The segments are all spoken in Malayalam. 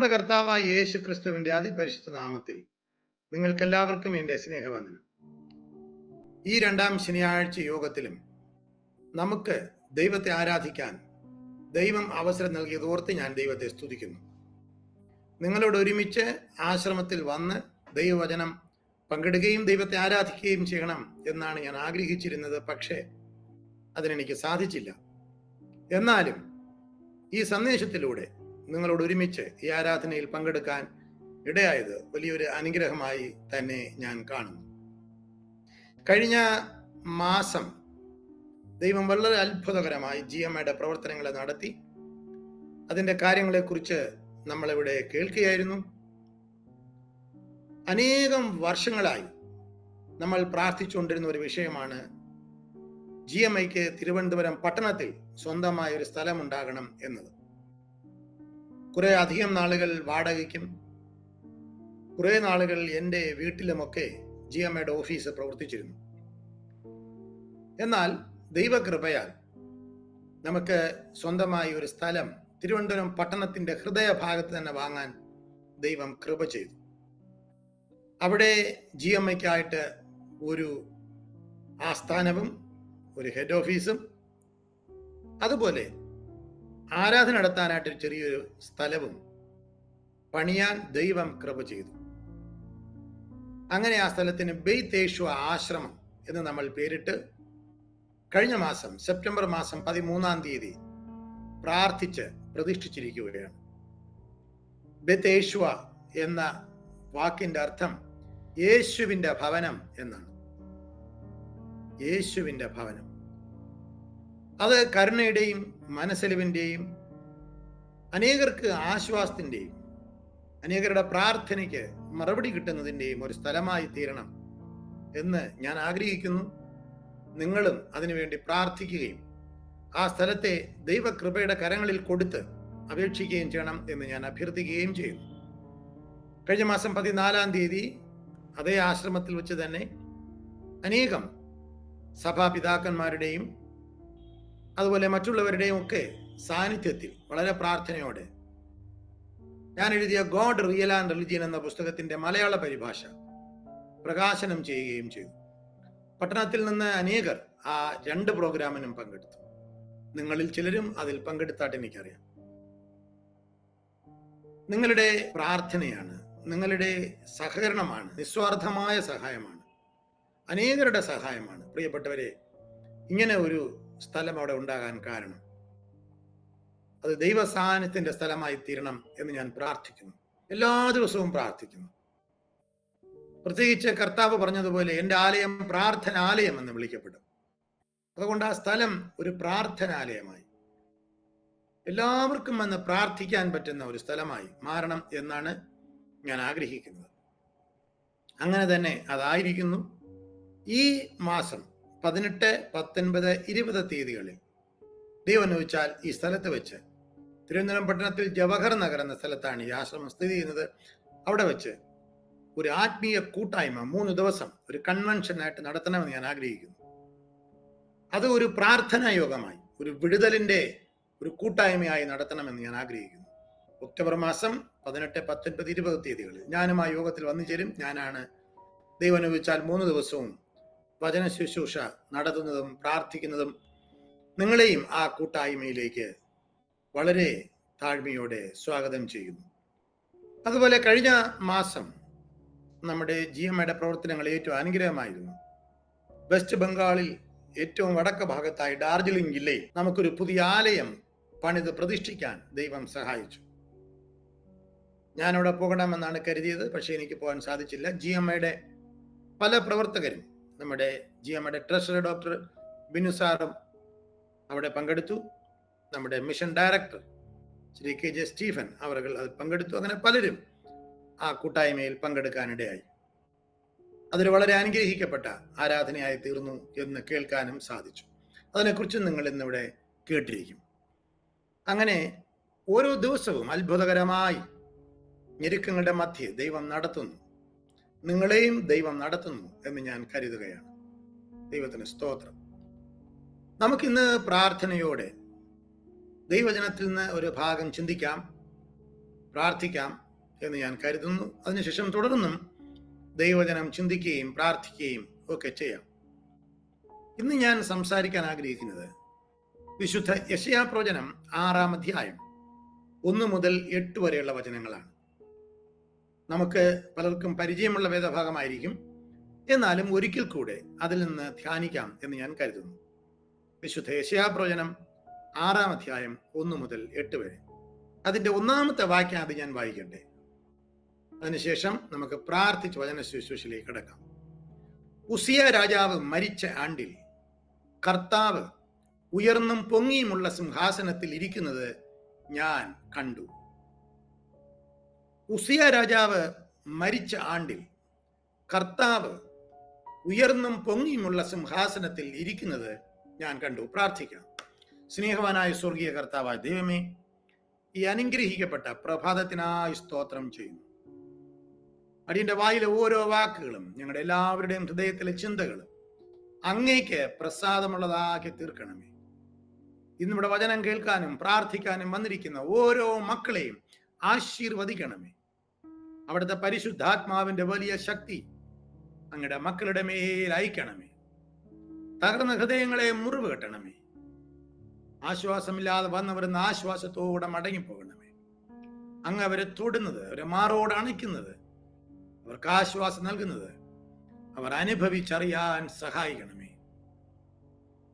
നമ്മുടെ കർത്താവായ യേശു ക്രിസ്തുവിന്റെ അതിപരിശുദ്ധ നാമത്തിൽ നിങ്ങൾക്കെല്ലാവർക്കും എൻ്റെ സ്നേഹവന്ദനം. ഈ രണ്ടാം ശനിയാഴ്ച യോഗത്തിലും നമുക്ക് ദൈവത്തെ ആരാധിക്കാൻ ദൈവം അവസരം നൽകിയത് ഓർത്ത് ഞാൻ ദൈവത്തെ സ്തുതിക്കുന്നു. നിങ്ങളോട് ഒരുമിച്ച് ആശ്രമത്തിൽ വന്ന് ദൈവവചനം പങ്കിടുകയും ദൈവത്തെ ആരാധിക്കുകയും ചെയ്യണം എന്നാണ് ഞാൻ ആഗ്രഹിച്ചിരുന്നത്. പക്ഷേ അതിനെനിക്ക് സാധിച്ചില്ല. എന്നാലും ഈ സന്ദേശത്തിലൂടെ നിങ്ങളോട് ഒരുമിച്ച് ഈ ആരാധനയിൽ പങ്കെടുക്കാൻ ഇടയായത് വലിയൊരു അനുഗ്രഹമായി തന്നെ ഞാൻ കാണുന്നു. കഴിഞ്ഞ മാസം ദൈവം വളരെ അത്ഭുതകരമായി GMAയുടെ പ്രവർത്തനങ്ങളെ നടത്തി. അതിൻ്റെ കാര്യങ്ങളെക്കുറിച്ച് നമ്മളിവിടെ കേൾക്കുകയായിരുന്നു. അനേകം വർഷങ്ങളായി നമ്മൾ പ്രാർത്ഥിച്ചുകൊണ്ടിരുന്ന ഒരു വിഷയമാണ് GMAയ്ക്ക് തിരുവനന്തപുരം പട്ടണത്തിൽ സ്വന്തമായ ഒരു സ്ഥലമുണ്ടാകണം എന്നത്. കുറെ അധികം നാളുകൾ വാടകയ്ക്കും കുറെ നാളുകൾ എൻ്റെ വീട്ടിലുമൊക്കെ GMAയുടെ ഓഫീസ് പ്രവർത്തിച്ചിരുന്നു. എന്നാൽ ദൈവകൃപയാൽ നമുക്ക് സ്വന്തമായി ഒരു സ്ഥലം തിരുവനന്തപുരം പട്ടണത്തിന്റെ ഹൃദയഭാഗത്ത് തന്നെ വാങ്ങാൻ ദൈവം കൃപ ചെയ്തു. അവിടെ GMAയ്ക്കായിട്ട് ഒരു ആസ്ഥാനവും ഒരു ഹെഡ് ഓഫീസും അതുപോലെ ആരാധന നടത്താനായിട്ടൊരു ചെറിയൊരു സ്ഥലവും പണിയാൻ ദൈവം കൃപ ചെയ്തു. അങ്ങനെ ആ സ്ഥലത്തിന് ബെയ്ത്ത് യേശുവ ആശ്രമം എന്ന് നമ്മൾ പേരിട്ട് കഴിഞ്ഞ മാസം സെപ്റ്റംബർ മാസം 13-ാം തീയതി പ്രാർത്ഥിച്ച് പ്രതിഷ്ഠിച്ചിരിക്കുകയാണ്. ബെത്ത് യേശുവ എന്ന വാക്കിന്റെ അർത്ഥം യേശുവിന്റെ ഭവനം എന്നാണ്. യേശുവിന്റെ ഭവനം, അത് കരുണയുടെയും മനസ്സലിവിന്റെയും അനേകർക്ക് ആശ്വാസത്തിന്റെയും അനേകരുടെ പ്രാർത്ഥനയ്ക്ക് മറുപടി കിട്ടുന്നതിൻ്റെയും ഒരു സ്ഥലമായി തീരണം എന്ന് ഞാൻ ആഗ്രഹിക്കുന്നു. നിങ്ങളും അതിനുവേണ്ടി പ്രാർത്ഥിക്കുകയും ആ സ്ഥലത്തെ ദൈവകൃപയുടെ കരങ്ങളിൽ കൊടുത്ത് അപേക്ഷിക്കുകയും ചെയ്യണം എന്ന് ഞാൻ അഭ്യർത്ഥിക്കുകയും ചെയ്യുന്നു. കഴിഞ്ഞ മാസം 14-ാം തീയതി അതേ ആശ്രമത്തിൽ വെച്ച് തന്നെ അനേകം സഭാപിതാക്കന്മാരുടെയും അതുപോലെ മറ്റുള്ളവരുടെയും ഒക്കെ സാന്നിധ്യത്തിൽ വളരെ പ്രാർത്ഥനയോടെ ഞാൻ എഴുതിയ ഗോഡ് റിയൽ ആൻഡ് റിലിജിയൻ എന്ന പുസ്തകത്തിന്റെ മലയാള പരിഭാഷ പ്രകാശനം ചെയ്യുകയും ചെയ്തു. പട്ടണത്തിൽ നിന്ന് അനേകർ ആ 2 പ്രോഗ്രാമിനും പങ്കെടുത്തു. നിങ്ങളിൽ ചിലരും അതിൽ പങ്കെടുത്തായിട്ട് എനിക്കറിയാം. നിങ്ങളുടെ പ്രാർത്ഥനയാണ്, നിങ്ങളുടെ സഹകരണമാണ്, നിസ്വാർത്ഥമായ സഹായമാണ്, അനേകരുടെ സഹായമാണ് പ്രിയപ്പെട്ടവരെ ഇങ്ങനെ ഒരു സ്ഥലം അവിടെ ഉണ്ടാകാൻ കാരണം. അത് ദൈവസാന്നിധ്യത്തിന്റെ സ്ഥലമായി തീരണം എന്ന് ഞാൻ പ്രാർത്ഥിക്കുന്നു. എല്ലാ ദിവസവും പ്രാർത്ഥിക്കുന്നു. പ്രത്യേകിച്ച് കർത്താവ് പറഞ്ഞതുപോലെ എൻ്റെ ആലയം പ്രാർത്ഥനാലയം എന്ന് വിളിക്കപ്പെടും. അതുകൊണ്ട് ആ സ്ഥലം ഒരു പ്രാർത്ഥനാലയമായി എല്ലാവർക്കും വന്ന് പ്രാർത്ഥിക്കാൻ പറ്റുന്ന ഒരു സ്ഥലമായി മാറണം എന്നാണ് ഞാൻ ആഗ്രഹിക്കുന്നത്. അങ്ങനെ തന്നെ അതായിരിക്കുന്നു. ഈ മാസം 18, 19, 20 തീയതികളിൽ ദൈവം അനുവദിച്ചാൽ ഈ സ്ഥലത്ത് വെച്ച് തിരുവനന്തപുരം പട്ടണത്തിൽ ജവഹർ നഗർ എന്ന സ്ഥലത്താണ് ഈ ആശ്രമം സ്ഥിതി ചെയ്യുന്നത്. അവിടെ വെച്ച് ഒരു ആത്മീയ കൂട്ടായ്മ 3 ദിവസം ഒരു കൺവെൻഷനായിട്ട് നടത്തണമെന്ന് ഞാൻ ആഗ്രഹിക്കുന്നു. അത് ഒരു പ്രാർത്ഥനാ യോഗമായി, ഒരു വിടുതലിന്റെ ഒരു കൂട്ടായ്മയായി നടത്തണമെന്ന് ഞാൻ ആഗ്രഹിക്കുന്നു. ഒക്ടോബർ മാസം 18, 19, 20 തീയതികളിൽ ഞാനും ആ യോഗത്തിൽ വന്നു ചേരും. ഞാനാണ് ദൈവം അനുവദിച്ചാൽ 3 ദിവസവും വചന ശുശ്രൂഷ നടത്തുന്നതും പ്രാർത്ഥിക്കുന്നതും. നിങ്ങളെയും ആ കൂട്ടായ്മയിലേക്ക് വളരെ താഴ്മയോടെ സ്വാഗതം ചെയ്യുന്നു. അതുപോലെ കഴിഞ്ഞ മാസം നമ്മുടെ GMAയുടെ പ്രവർത്തനങ്ങൾ ഏറ്റവും അനുഗ്രഹമായിരുന്നു. വെസ്റ്റ് ബംഗാളിൽ ഏറ്റവും വടക്ക് ഭാഗത്തായി ഡാർജിലിംഗ് ജില്ലയിൽ നമുക്കൊരു പുതിയ ആലയം പണിത് പ്രതിഷ്ഠിക്കാൻ ദൈവം സഹായിച്ചു. ഞാനവിടെ പോകണമെന്നാണ് കരുതിയത്, പക്ഷെ എനിക്ക് പോകാൻ സാധിച്ചില്ല. GMAയുടെ പല പ്രവർത്തകരും, നമ്മുടെ GMAയുടെ ട്രഷറർ ഡോക്ടർ ബിനു സാറും അവിടെ പങ്കെടുത്തു. നമ്മുടെ mission director Shri KJ Stephen അവർ അതിൽ പങ്കെടുത്തു. അങ്ങനെ പലരും ആ കൂട്ടായ്മയിൽ പങ്കെടുക്കാനിടയായി. അതൊരു വളരെ അനുഗ്രഹിക്കപ്പെട്ട ആരാധനയായി തീർന്നു എന്ന് കേൾക്കാനും സാധിച്ചു. അതിനെക്കുറിച്ച് നിങ്ങൾ ഇന്നിവിടെ കേട്ടിരിക്കും. അങ്ങനെ ഓരോ ദിവസവും അത്ഭുതകരമായി ഞെരുക്കങ്ങളുടെ മധ്യേ ദൈവം നടത്തുന്നു. നിങ്ങളെയും ദൈവം നടത്തുന്നു എന്ന് ഞാൻ കരുതുകയാണ്. ദൈവത്തിന് സ്തോത്രം. നമുക്കിന്ന് പ്രാർത്ഥനയോടെ ദൈവജനത്തിൽ നിന്ന് ഒരു ഭാഗം ചിന്തിക്കാം. പ്രാർത്ഥിക്കാം എന്ന് ഞാൻ കരുതുന്നു. അതിനുശേഷം തുടർന്നും ദൈവവചനം ചിന്തിക്കുകയും പ്രാർത്ഥിക്കുകയും ഒക്കെ ചെയ്യാം. ഇന്ന് ഞാൻ സംസാരിക്കാൻ ആഗ്രഹിക്കുന്നത് വിശുദ്ധ യെശയ്യാ പ്രവചനം 6-ാം അധ്യായം 1 മുതൽ 8 വരെയുള്ള വചനങ്ങളാണ്. നമുക്ക് പലർക്കും പരിചയമുള്ള വേദഭാഗമായിരിക്കും, എന്നാലും ഒരിക്കൽ കൂടെ അതിൽ നിന്ന് ധ്യാനിക്കാം എന്ന് ഞാൻ കരുതുന്നു. വിശുദ്ധ യെശയ്യാ പ്രവചനം 6-ാം അധ്യായം 1 മുതൽ 8 വരെ. അതിന്റെ 1-ാമത്തെ വാക്യം അത് ഞാൻ വായിക്കട്ടെ. അതിനുശേഷം നമുക്ക് പ്രാർത്ഥിച്ച് വചന ശുശ്രൂഷയിലേക്ക് കിടക്കാം. ഉസിയ രാജാവ് മരിച്ച ആണ്ടിൽ കർത്താവ് ഉയർന്നും പൊങ്ങിയുമുള്ള സിംഹാസനത്തിൽ ഇരിക്കുന്നത് ഞാൻ കണ്ടു. ഉസിയ രാജാവ് മരിച്ച ആണ്ടിൽ കർത്താവ് ഉയർന്നും പൊങ്ങിയുമുള്ള സിംഹാസനത്തിൽ ഇരിക്കുന്നത് ഞാൻ കണ്ടു. പ്രാർത്ഥിക്കാം. സ്നേഹവാനായ സ്വർഗീയ കർത്താവായ ദൈവമേ, ഈ അനുഗ്രഹിക്കപ്പെട്ട പ്രഭാതത്തിനായി സ്തോത്രം ചെയ്യുന്നു. അടിയന്റെ വായിലെ ഓരോ വാക്കുകളും ഞങ്ങളുടെ എല്ലാവരുടെയും ഹൃദയത്തിലെ ചിന്തകളും അങ്ങേക്ക് പ്രസാദമുള്ളതാക്കി തീർക്കണമേ. ഇന്നിവിടെ വചനം കേൾക്കാനും പ്രാർത്ഥിക്കാനും വന്നിരിക്കുന്ന ഓരോ മക്കളെയും ആശീർവദിക്കണമേ. അവിടുത്തെ പരിശുദ്ധാത്മാവിന്റെ വലിയ ശക്തി അങ്ങയുടെ മക്കളുടെ മേൽ അയക്കണമേ. തകർന്ന ഹൃദയങ്ങളെ മുറിവ് കെട്ടണമേ. ആശ്വാസമില്ലാതെ വന്നവരെന്ന് ആശ്വാസത്തോടെ മടങ്ങിപ്പോകണമേ. അങ്ങ് അവരെ തൊടുന്നത്, അവരെ മാറോട് അണയ്ക്കുന്നത്, അവർക്ക് ആശ്വാസം നൽകുന്നത് അവർ അനുഭവിച്ചറിയാൻ സഹായിക്കണമേ.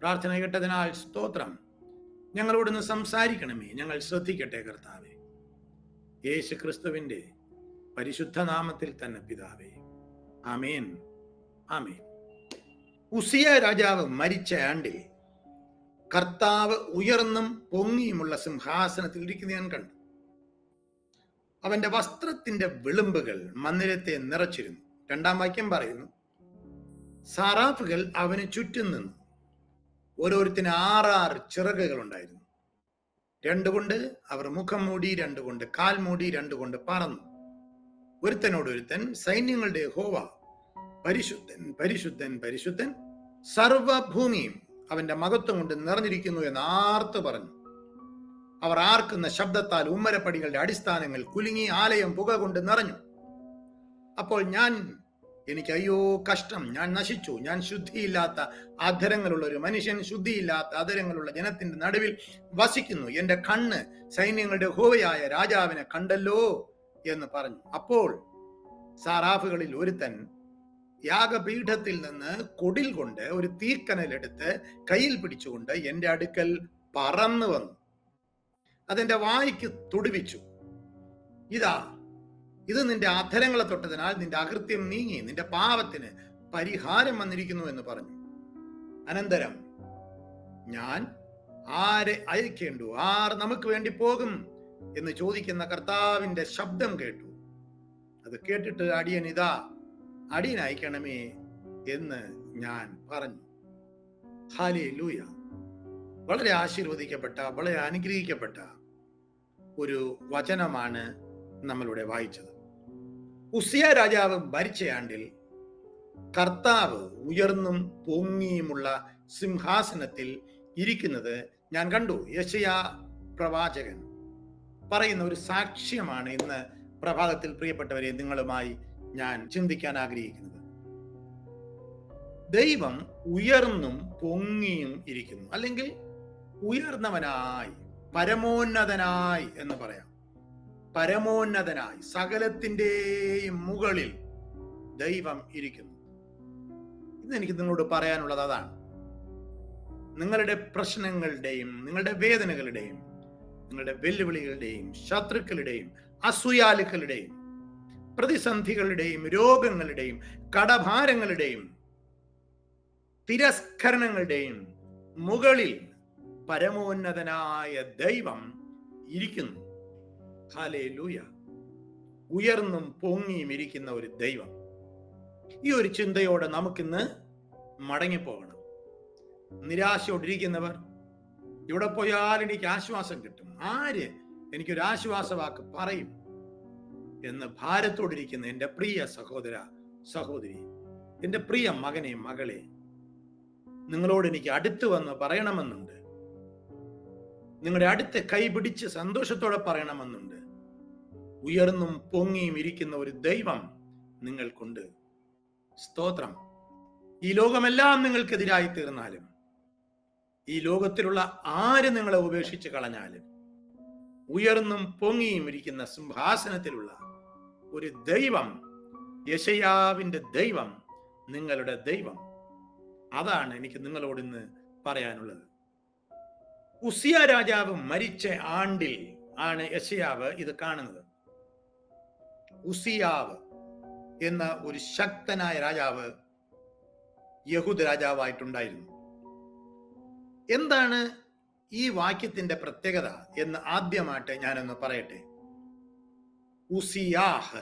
പ്രാർത്ഥന കേട്ടതിനാൽ സ്തോത്രം. ഞങ്ങളോടൊന്ന് സംസാരിക്കണമേ. ഞങ്ങൾ ശ്രദ്ധിക്കട്ടെ കർത്താവേ. യേശു ക്രിസ്തുവിന്റെ പരിശുദ്ധ നാമത്തിൽ തന്നെ പിതാവേ, ആമേൻ, ആമേൻ. ഉസിയ രാജാവ് മരിച്ച ആണ്ടിൽ കർത്താവ് ഉയർന്നും പൊങ്ങിയുമുള്ള സിംഹാസനത്തിൽ ഇരിക്കുന്ന ഞാൻ കണ്ടു. അവന്റെ വസ്ത്രത്തിന്റെ വിളുമ്പുകൾ മന്ദിരത്തെ നിറച്ചിരുന്നു. 2-ാം വാക്യം പറയുന്നു, സാറാഫുകൾ അവന് ചുറ്റും നിന്നു. ഓരോരുത്തിന് 6 ചിറകുകൾ ഉണ്ടായിരുന്നു. 2 കൊണ്ട് അവർ മുഖം മൂടി, 2 കൊണ്ട് കാൽ മൂടി, 2 കൊണ്ട് പറന്നു. ഒരുത്തനോടൊരുത്തൻ സൈന്യങ്ങളുടെ യഹോവ പരിശുദ്ധൻ, പരിശുദ്ധൻ, പരിശുദ്ധൻ, സർവഭൂമിയും അവന്റെ മഹത്വം കൊണ്ട് നിറഞ്ഞിരിക്കുന്നു എന്ന് ആർത്ത് പറഞ്ഞു. അവർ ആർക്കുന്ന ശബ്ദത്താൽ ഉമ്മരപ്പടികളുടെ അടിസ്ഥാനങ്ങൾ കുലുങ്ങി, ആലയം പുക കൊണ്ട് നിറഞ്ഞു. അപ്പോൾ എനിക്ക് അയ്യോ കഷ്ടം, ഞാൻ നശിച്ചു, ഞാൻ ശുദ്ധിയില്ലാത്ത അധരങ്ങളുള്ള ഒരു മനുഷ്യൻ, ശുദ്ധിയില്ലാത്ത അധരങ്ങളുള്ള ജനത്തിന്റെ നടുവിൽ വസിക്കുന്നു. എന്റെ കണ്ണ് സൈന്യങ്ങളുടെ യഹോവയായ രാജാവിനെ കണ്ടല്ലോ എന്ന് പറഞ്ഞു. അപ്പോൾ സാറാഫുകളിൽ ഒരുത്തൻ യാഗപീഠത്തിൽ നിന്ന് കൊടിൽ കൊണ്ട് ഒരു തീക്കനലെടുത്ത് കയ്യിൽ പിടിച്ചുകൊണ്ട് എന്റെ അടുക്കൽ പറന്നു വന്നു. അതെന്റെ വായ്ക്ക് തുടിവിച്ചു. ഇത് നിന്റെ അധരങ്ങളെ തൊട്ടതിനാൽ നിന്റെ അകൃത്യം നീങ്ങി, നിന്റെ പാപത്തിന് പരിഹാരം വന്നിരിക്കുന്നു എന്ന് പറഞ്ഞു. അനന്തരം ഞാൻ ആരെ അയക്കേണ്ടു, ആർ നമുക്ക് വേണ്ടി പോകും എന്ന് ചോദിക്കുന്ന കർത്താവിന്റെ ശബ്ദം കേട്ടു. അത് കേട്ടിട്ട് അടിയൻ അയക്കണമേ എന്ന് ഞാൻ പറഞ്ഞു. ഹല്ലേലൂയ. വളരെ ആശീർവദിക്കപ്പെട്ട, വളരെ അനുഗ്രഹിക്കപ്പെട്ട ഒരു വചനമാണ് നമ്മളിവിടെ വായിച്ചത്. ഉസിയ രാജാവ് മരിച്ച ആണ്ടിൽ കർത്താവ് ഉയർന്നും പൊങ്ങിയുമുള്ള സിംഹാസനത്തിൽ ഇരിക്കുന്നത് ഞാൻ കണ്ടു. യെശയ്യാ പ്രവാചകൻ പറയുന്ന ഒരു സാക്ഷ്യമാണ് ഇന്ന് പ്രഭാതത്തിൽ പ്രിയപ്പെട്ടവരെ നിങ്ങളുമായി ഞാൻ ചിന്തിക്കാൻ ആഗ്രഹിക്കുന്നത്. ദൈവം ഉയർന്നും പൊങ്ങിയും ഇരിക്കുന്നു, അല്ലെങ്കിൽ ഉയർന്നവനായി, പരമോന്നതനായി എന്ന് പറയാം. പരമോന്നതനായി, സകലത്തിന്റെയും മുകളിൽ ദൈവം ഇരിക്കുന്നു. ഇന്ന് എനിക്ക് നിങ്ങളോട് പറയാനുള്ളത് അതാണ്. നിങ്ങളുടെ പ്രശ്നങ്ങളുടെയും നിങ്ങളുടെ വേദനകളുടെയും നിങ്ങളുടെ വെല്ലുവിളികളുടെയും ശത്രുക്കളുടെയും അസൂയാലുക്കളുടെയും പ്രതിസന്ധികളുടെയും രോഗങ്ങളുടെയും കടഭാരങ്ങളുടെയും തിരസ്കരണങ്ങളുടെയും മുകളിൽ പരമോന്നതനായ ദൈവം ഇരിക്കുന്നു. ഹല്ലേലൂയ. ഉയർന്നും പൊങ്ങിയും ഇരിക്കുന്ന ഒരു ദൈവം. ഈ ഒരു ചിന്തയോടെ നമുക്കിന്ന് മടങ്ങിപ്പോകണം. നിരാശയോടിരിക്കുന്നവർ, ഇവിടെ പോയാൽ എനിക്ക് ആശ്വാസം കിട്ടും, ആര് എനിക്കൊരു ആശ്വാസവാക്ക് പറയും എന്ന് ഭാരത്തോടിരിക്കുന്ന എൻ്റെ പ്രിയ സഹോദര സഹോദരി, എൻ്റെ പ്രിയ മകനെ മകളെ, നിങ്ങളോട് എനിക്ക് അടുത്ത് വന്ന് പറയണമെന്നുണ്ട്. നിങ്ങളുടെ അടുത്ത് കൈ പിടിച്ച് സന്തോഷത്തോടെ പറയണമെന്നുണ്ട്. ഉയർന്നും പൊങ്ങിയും ഇരിക്കുന്ന ഒരു ദൈവം നിങ്ങൾക്കുണ്ട്. സ്തോത്രം. ഈ ലോകമെല്ലാം നിങ്ങൾക്കെതിരായി തീർന്നാലും, ഈ ലോകത്തിലുള്ള ആര് നിങ്ങളെ ഉപേക്ഷിച്ച് കളഞ്ഞാലും, ഉയർന്നും പൊങ്ങിയും ഇരിക്കുന്ന സിംഹാസനത്തിലുള്ള ഒരു ദൈവം, യെശയ്യാവിന്റെ ദൈവം നിങ്ങളുടെ ദൈവം. അതാണ് എനിക്ക് നിങ്ങളോട് ഇന്ന് പറയാനുള്ളത്. ഉസിയ രാജാവ് മരിച്ച ആണ്ടിൽ ആണ് യെശയ്യാവ് ഇത് കാണുന്നത്. ഉസിയാവ് എന്ന ഒരു ശക്തനായ രാജാവ് യഹൂദ രാജാവായിട്ടുണ്ടായിരുന്നു. എന്താണ് ഈ വാക്യത്തിന്റെ പ്രത്യേകത എന്ന് ആദ്യമായിട്ട് ഞാനൊന്ന് പറയട്ടെ. ഉസിയാഹ്,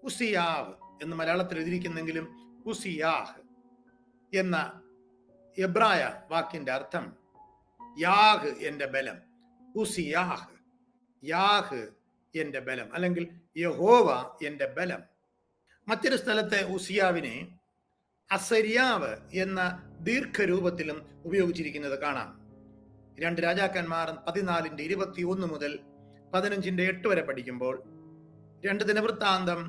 ഉസിയാവ് എന്ന് മലയാളത്തിൽ എഴുതിയിരിക്കുന്നെങ്കിലും ഉസിയാഹ് എന്ന എബ്രായ വാക്കിന്റെ അർത്ഥം യാഹ് എന്റെ ബലം. ഉസിയാഹ്, യാഹ് എന്റെ ബലം, അല്ലെങ്കിൽ യഹോവ എന്റെ ബലം. മറ്റൊരു സ്ഥലത്തെ ഉസിയാവിനെ അസര്യാവ് എന്ന ദീർഘരൂപത്തിലും ഉപയോഗിച്ചിരിക്കുന്നത് കാണാം. 2 രാജാക്കന്മാർ 14:21 മുതൽ 15:8 വരെ പഠിക്കുമ്പോൾ 2 ദിനവൃത്താന്തം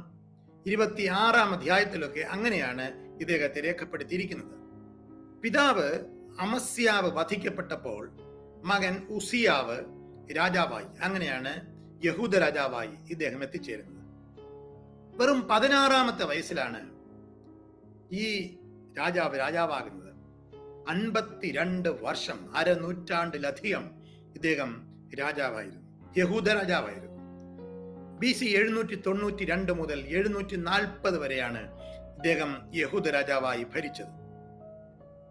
26-ാം അധ്യായത്തിലൊക്കെ അങ്ങനെയാണ് ഇദ്ദേഹത്തെ രേഖപ്പെടുത്തിയിരിക്കുന്നത്. പിതാവ് അമസ്യാവ് വധിക്കപ്പെട്ടപ്പോൾ മകൻ ഉസിയാവ് രാജാവായി. അങ്ങനെയാണ് യഹൂദ രാജാവായി ഇദ്ദേഹം എത്തിച്ചേരുന്നത്. വെറും 16-ാമത്തെ വയസ്സിലാണ് ഈ രാജാവാകുന്നത്. 52 വർഷം, അരനൂറ്റാണ്ടിലധികം ഇദ്ദേഹം രാജാവായിരുന്നു, യഹൂദ രാജാവായിരുന്നു. BC 792 മുതൽ 740 വരെയാണ് ഇദ്ദേഹം യഹൂദ രാജാവായി ഭരിച്ചത്.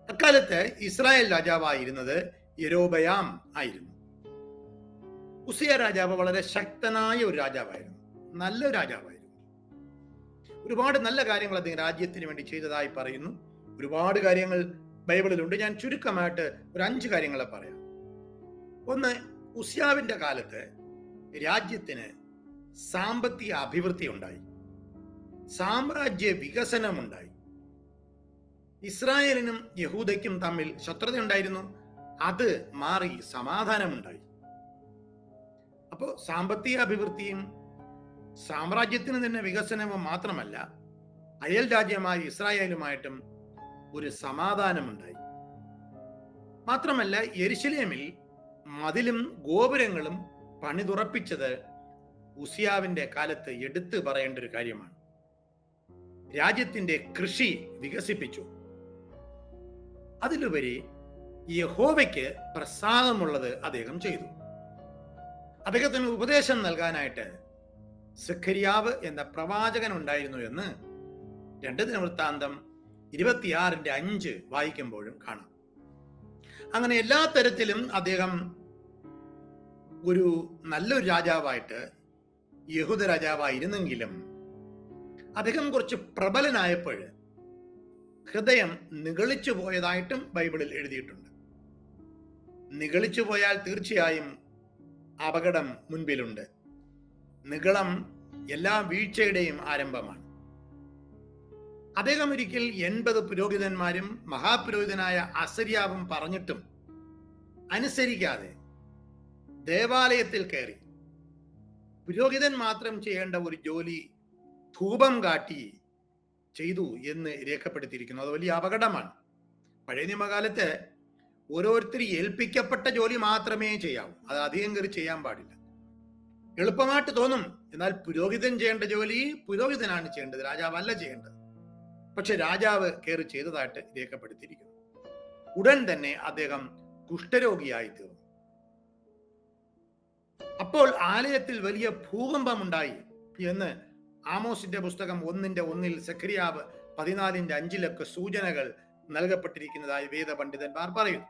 അക്കാലത്ത് ഇസ്രായേൽ രാജാവായിരുന്നത് യെരോബയാം ആയിരുന്നു. ഉസിയ രാജാവ് വളരെ ശക്തനായ ഒരു രാജാവായിരുന്നു, നല്ലൊരു രാജാവായിരുന്നു. ഒരുപാട് നല്ല കാര്യങ്ങൾ അദ്ദേഹം രാജ്യത്തിന് വേണ്ടി ചെയ്തതായി പറയുന്നു. ഒരുപാട് കാര്യങ്ങൾ ബൈബിളിലുണ്ട്. ഞാൻ ചുരുക്കമായിട്ട് ഒരു 5 കാര്യങ്ങളെ പറയാം. ഒന്ന്, ഉസിയാവിന്റെ കാലത്ത് രാജ്യത്തിന് സാമ്പത്തിക അഭിവൃദ്ധി ഉണ്ടായി, സാമ്രാജ്യ വികസനമുണ്ടായി. ഇസ്രായേലിനും യഹൂദയ്ക്കും തമ്മിൽ ശത്രുത ഉണ്ടായിരുന്നു, അത് മാറി സമാധാനമുണ്ടായി. അപ്പോ സാമ്പത്തിക അഭിവൃദ്ധിയും സാമ്രാജ്യത്തിന് തന്നെ വികസനവും മാത്രമല്ല, അയൽ രാജ്യമായ ഇസ്രായേലുമായിട്ടും ഒരു സമാധാനമുണ്ടായി. മാത്രമല്ല, യെരുശലേമിൽ മതിലും ഗോപുരങ്ങളും പണിതുറപ്പിച്ചത് ഉസിയാവിന്റെ കാലത്ത് എടുത്തു പറയേണ്ട ഒരു കാര്യമാണ്. രാജ്യത്തിന്റെ കൃഷി വികസിപ്പിച്ചു. അതിലുപരി യഹോവയ്ക്ക് പ്രസാദമുള്ളത് അദ്ദേഹം ചെയ്തു. അദ്ദേഹത്തിന് ഉപദേശം നൽകാനായിട്ട് സെഖര്യാവ് എന്ന പ്രവാചകൻ ഉണ്ടായിരുന്നു എന്ന് 2 ദിനവൃത്താന്തം 26:5 വായിക്കുമ്പോഴും കാണാം. അങ്ങനെ എല്ലാ തരത്തിലും അദ്ദേഹം ഒരു നല്ലൊരു രാജാവായിട്ട് യഹൂദ രാജാവായിരുന്നെങ്കിലും അദ്ദേഹം കുറച്ച് പ്രബലനായപ്പോൾ ഹൃദയം നിഗളിച്ചു പോയതായിട്ടും ബൈബിളിൽ എഴുതിയിട്ടുണ്ട്. നിഗളിച്ചു പോയാൽ തീർച്ചയായും അപകടം മുൻപിലുണ്ട്. നിഗളം എല്ലാ വീഴ്ചയുടെയും ആരംഭമാണ്. അദ്ദേഹം ഒരിക്കൽ 80 പുരോഹിതന്മാരും മഹാപുരോഹിതനായ അസര്യാവും പറഞ്ഞിട്ടും അനുസരിക്കാതെ ദേവാലയത്തിൽ കയറി പുരോഹിതൻ മാത്രം ചെയ്യേണ്ട ഒരു ജോലി ധൂപം കാട്ടി ചെയ്തു എന്ന് രേഖപ്പെടുത്തിയിരിക്കുന്നു. അത് വലിയ അപകടമാണ്. പഴയ നിയമകാലത്ത് ഓരോരുത്തർ ഏൽപ്പിക്കപ്പെട്ട ജോലി മാത്രമേ ചെയ്യാവൂ, അത് അധികം കയറി ചെയ്യാൻ പാടില്ല. എളുപ്പമായിട്ട് തോന്നും, എന്നാൽ പുരോഹിതൻ ചെയ്യേണ്ട ജോലി പുരോഹിതനാണ് ചെയ്യേണ്ടത്, രാജാവല്ല ചെയ്യേണ്ടത്. പക്ഷെ രാജാവ് കയറി ചെയ്തതായിട്ട് രേഖപ്പെടുത്തിയിരിക്കുന്നു. ഉടൻ തന്നെ അദ്ദേഹം കുഷ്ഠരോഗിയായി തീർന്നു. അപ്പോൾ ആലയത്തിൽ വലിയ ഭൂകമ്പമുണ്ടായി എന്ന് ആമോസിന്റെ പുസ്തകം 1:1 സെഖര്യാവ് 14:5 സൂചനകൾ നൽകപ്പെട്ടിരിക്കുന്നതായി വേദപണ്ഡിതന്മാർ പറയുന്നു.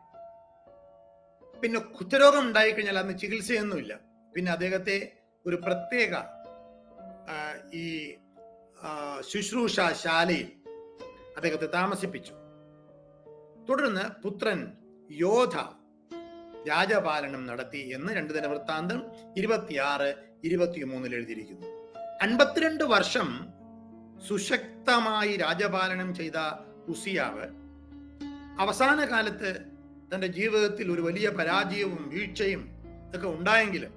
പിന്നെ കുഷ്ഠരോഗം ഉണ്ടായിക്കഴിഞ്ഞാൽ അന്ന് ചികിത്സയൊന്നുമില്ല. പിന്നെ അദ്ദേഹത്തെ ഒരു പ്രത്യേക ഈ ശുശ്രൂഷാശാലയിൽ അദ്ദേഹത്തെ താമസിപ്പിച്ചു. തുടർന്ന് പുത്രൻ യോധ രാജപാലനം നടത്തി എന്ന് 2 ദിനവൃത്താന്തം 26-23 എഴുതിയിരിക്കുന്നു. 52 വർഷം സുശക്തമായി രാജപാലനം ചെയ്ത ഉസിയാവ് അവസാന കാലത്ത് തന്റെ ജീവിതത്തിൽ ഒരു വലിയ പരാജയവും വീഴ്ചയും ഒക്കെ ഉണ്ടായെങ്കിലും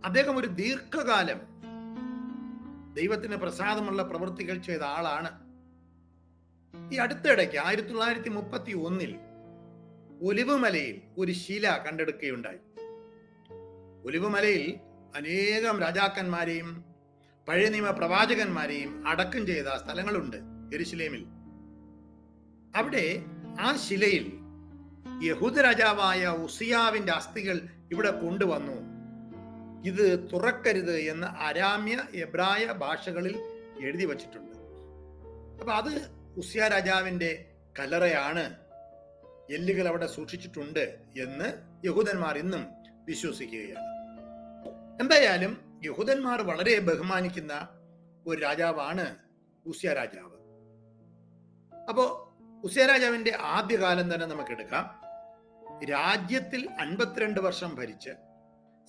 അദ്ദേഹം ഒരു ദീർഘകാലം ദൈവത്തിന് പ്രസാദമുള്ള പ്രവൃത്തികൾ ചെയ്ത ആളാണ്. ഈ അടുത്തിടയ്ക്ക് 1931 ഒലിവുമലയിൽ ഒരു ശില കണ്ടെടുക്കുകയുണ്ടായി. ഒലിവുമലയിൽ അനേകം രാജാക്കന്മാരെയും പഴയ നിയമ പ്രവാചകന്മാരെയും അടക്കം ചെയ്ത സ്ഥലങ്ങളുണ്ട് യെരുശലേമിൽ. അവിടെ ആ ശിലയിൽ യഹൂദ രാജാവായ ഉസിയാവിന്റെ അസ്ഥികൾ ഇവിടെ കൊണ്ടുവന്നു. ഇത് തുറക്കരുത് എന്ന് അരാമ്യ എബ്രായ ഭാഷകളിൽ എഴുതി വച്ചിട്ടുണ്ട്. അപ്പൊ അത് ഉസിയ രാജാവിന്റെ കല്ലറയാണ്, എല്ലുകൾ അവിടെ സൂക്ഷിച്ചിട്ടുണ്ട് എന്ന് യഹൂദന്മാർ ഇന്നും വിശ്വസിക്കുകയാണ്. എന്തായാലും യഹൂദന്മാർ വളരെ ബഹുമാനിക്കുന്ന ഒരു രാജാവാണ് ഉസിയ രാജാവ്. അപ്പോ ഉസിയ രാജാവിന്റെ ആദ്യകാലം തന്നെ നമുക്ക് എടുക്കാം. രാജ്യത്തിൽ 52 വർഷം ഭരിച്ച്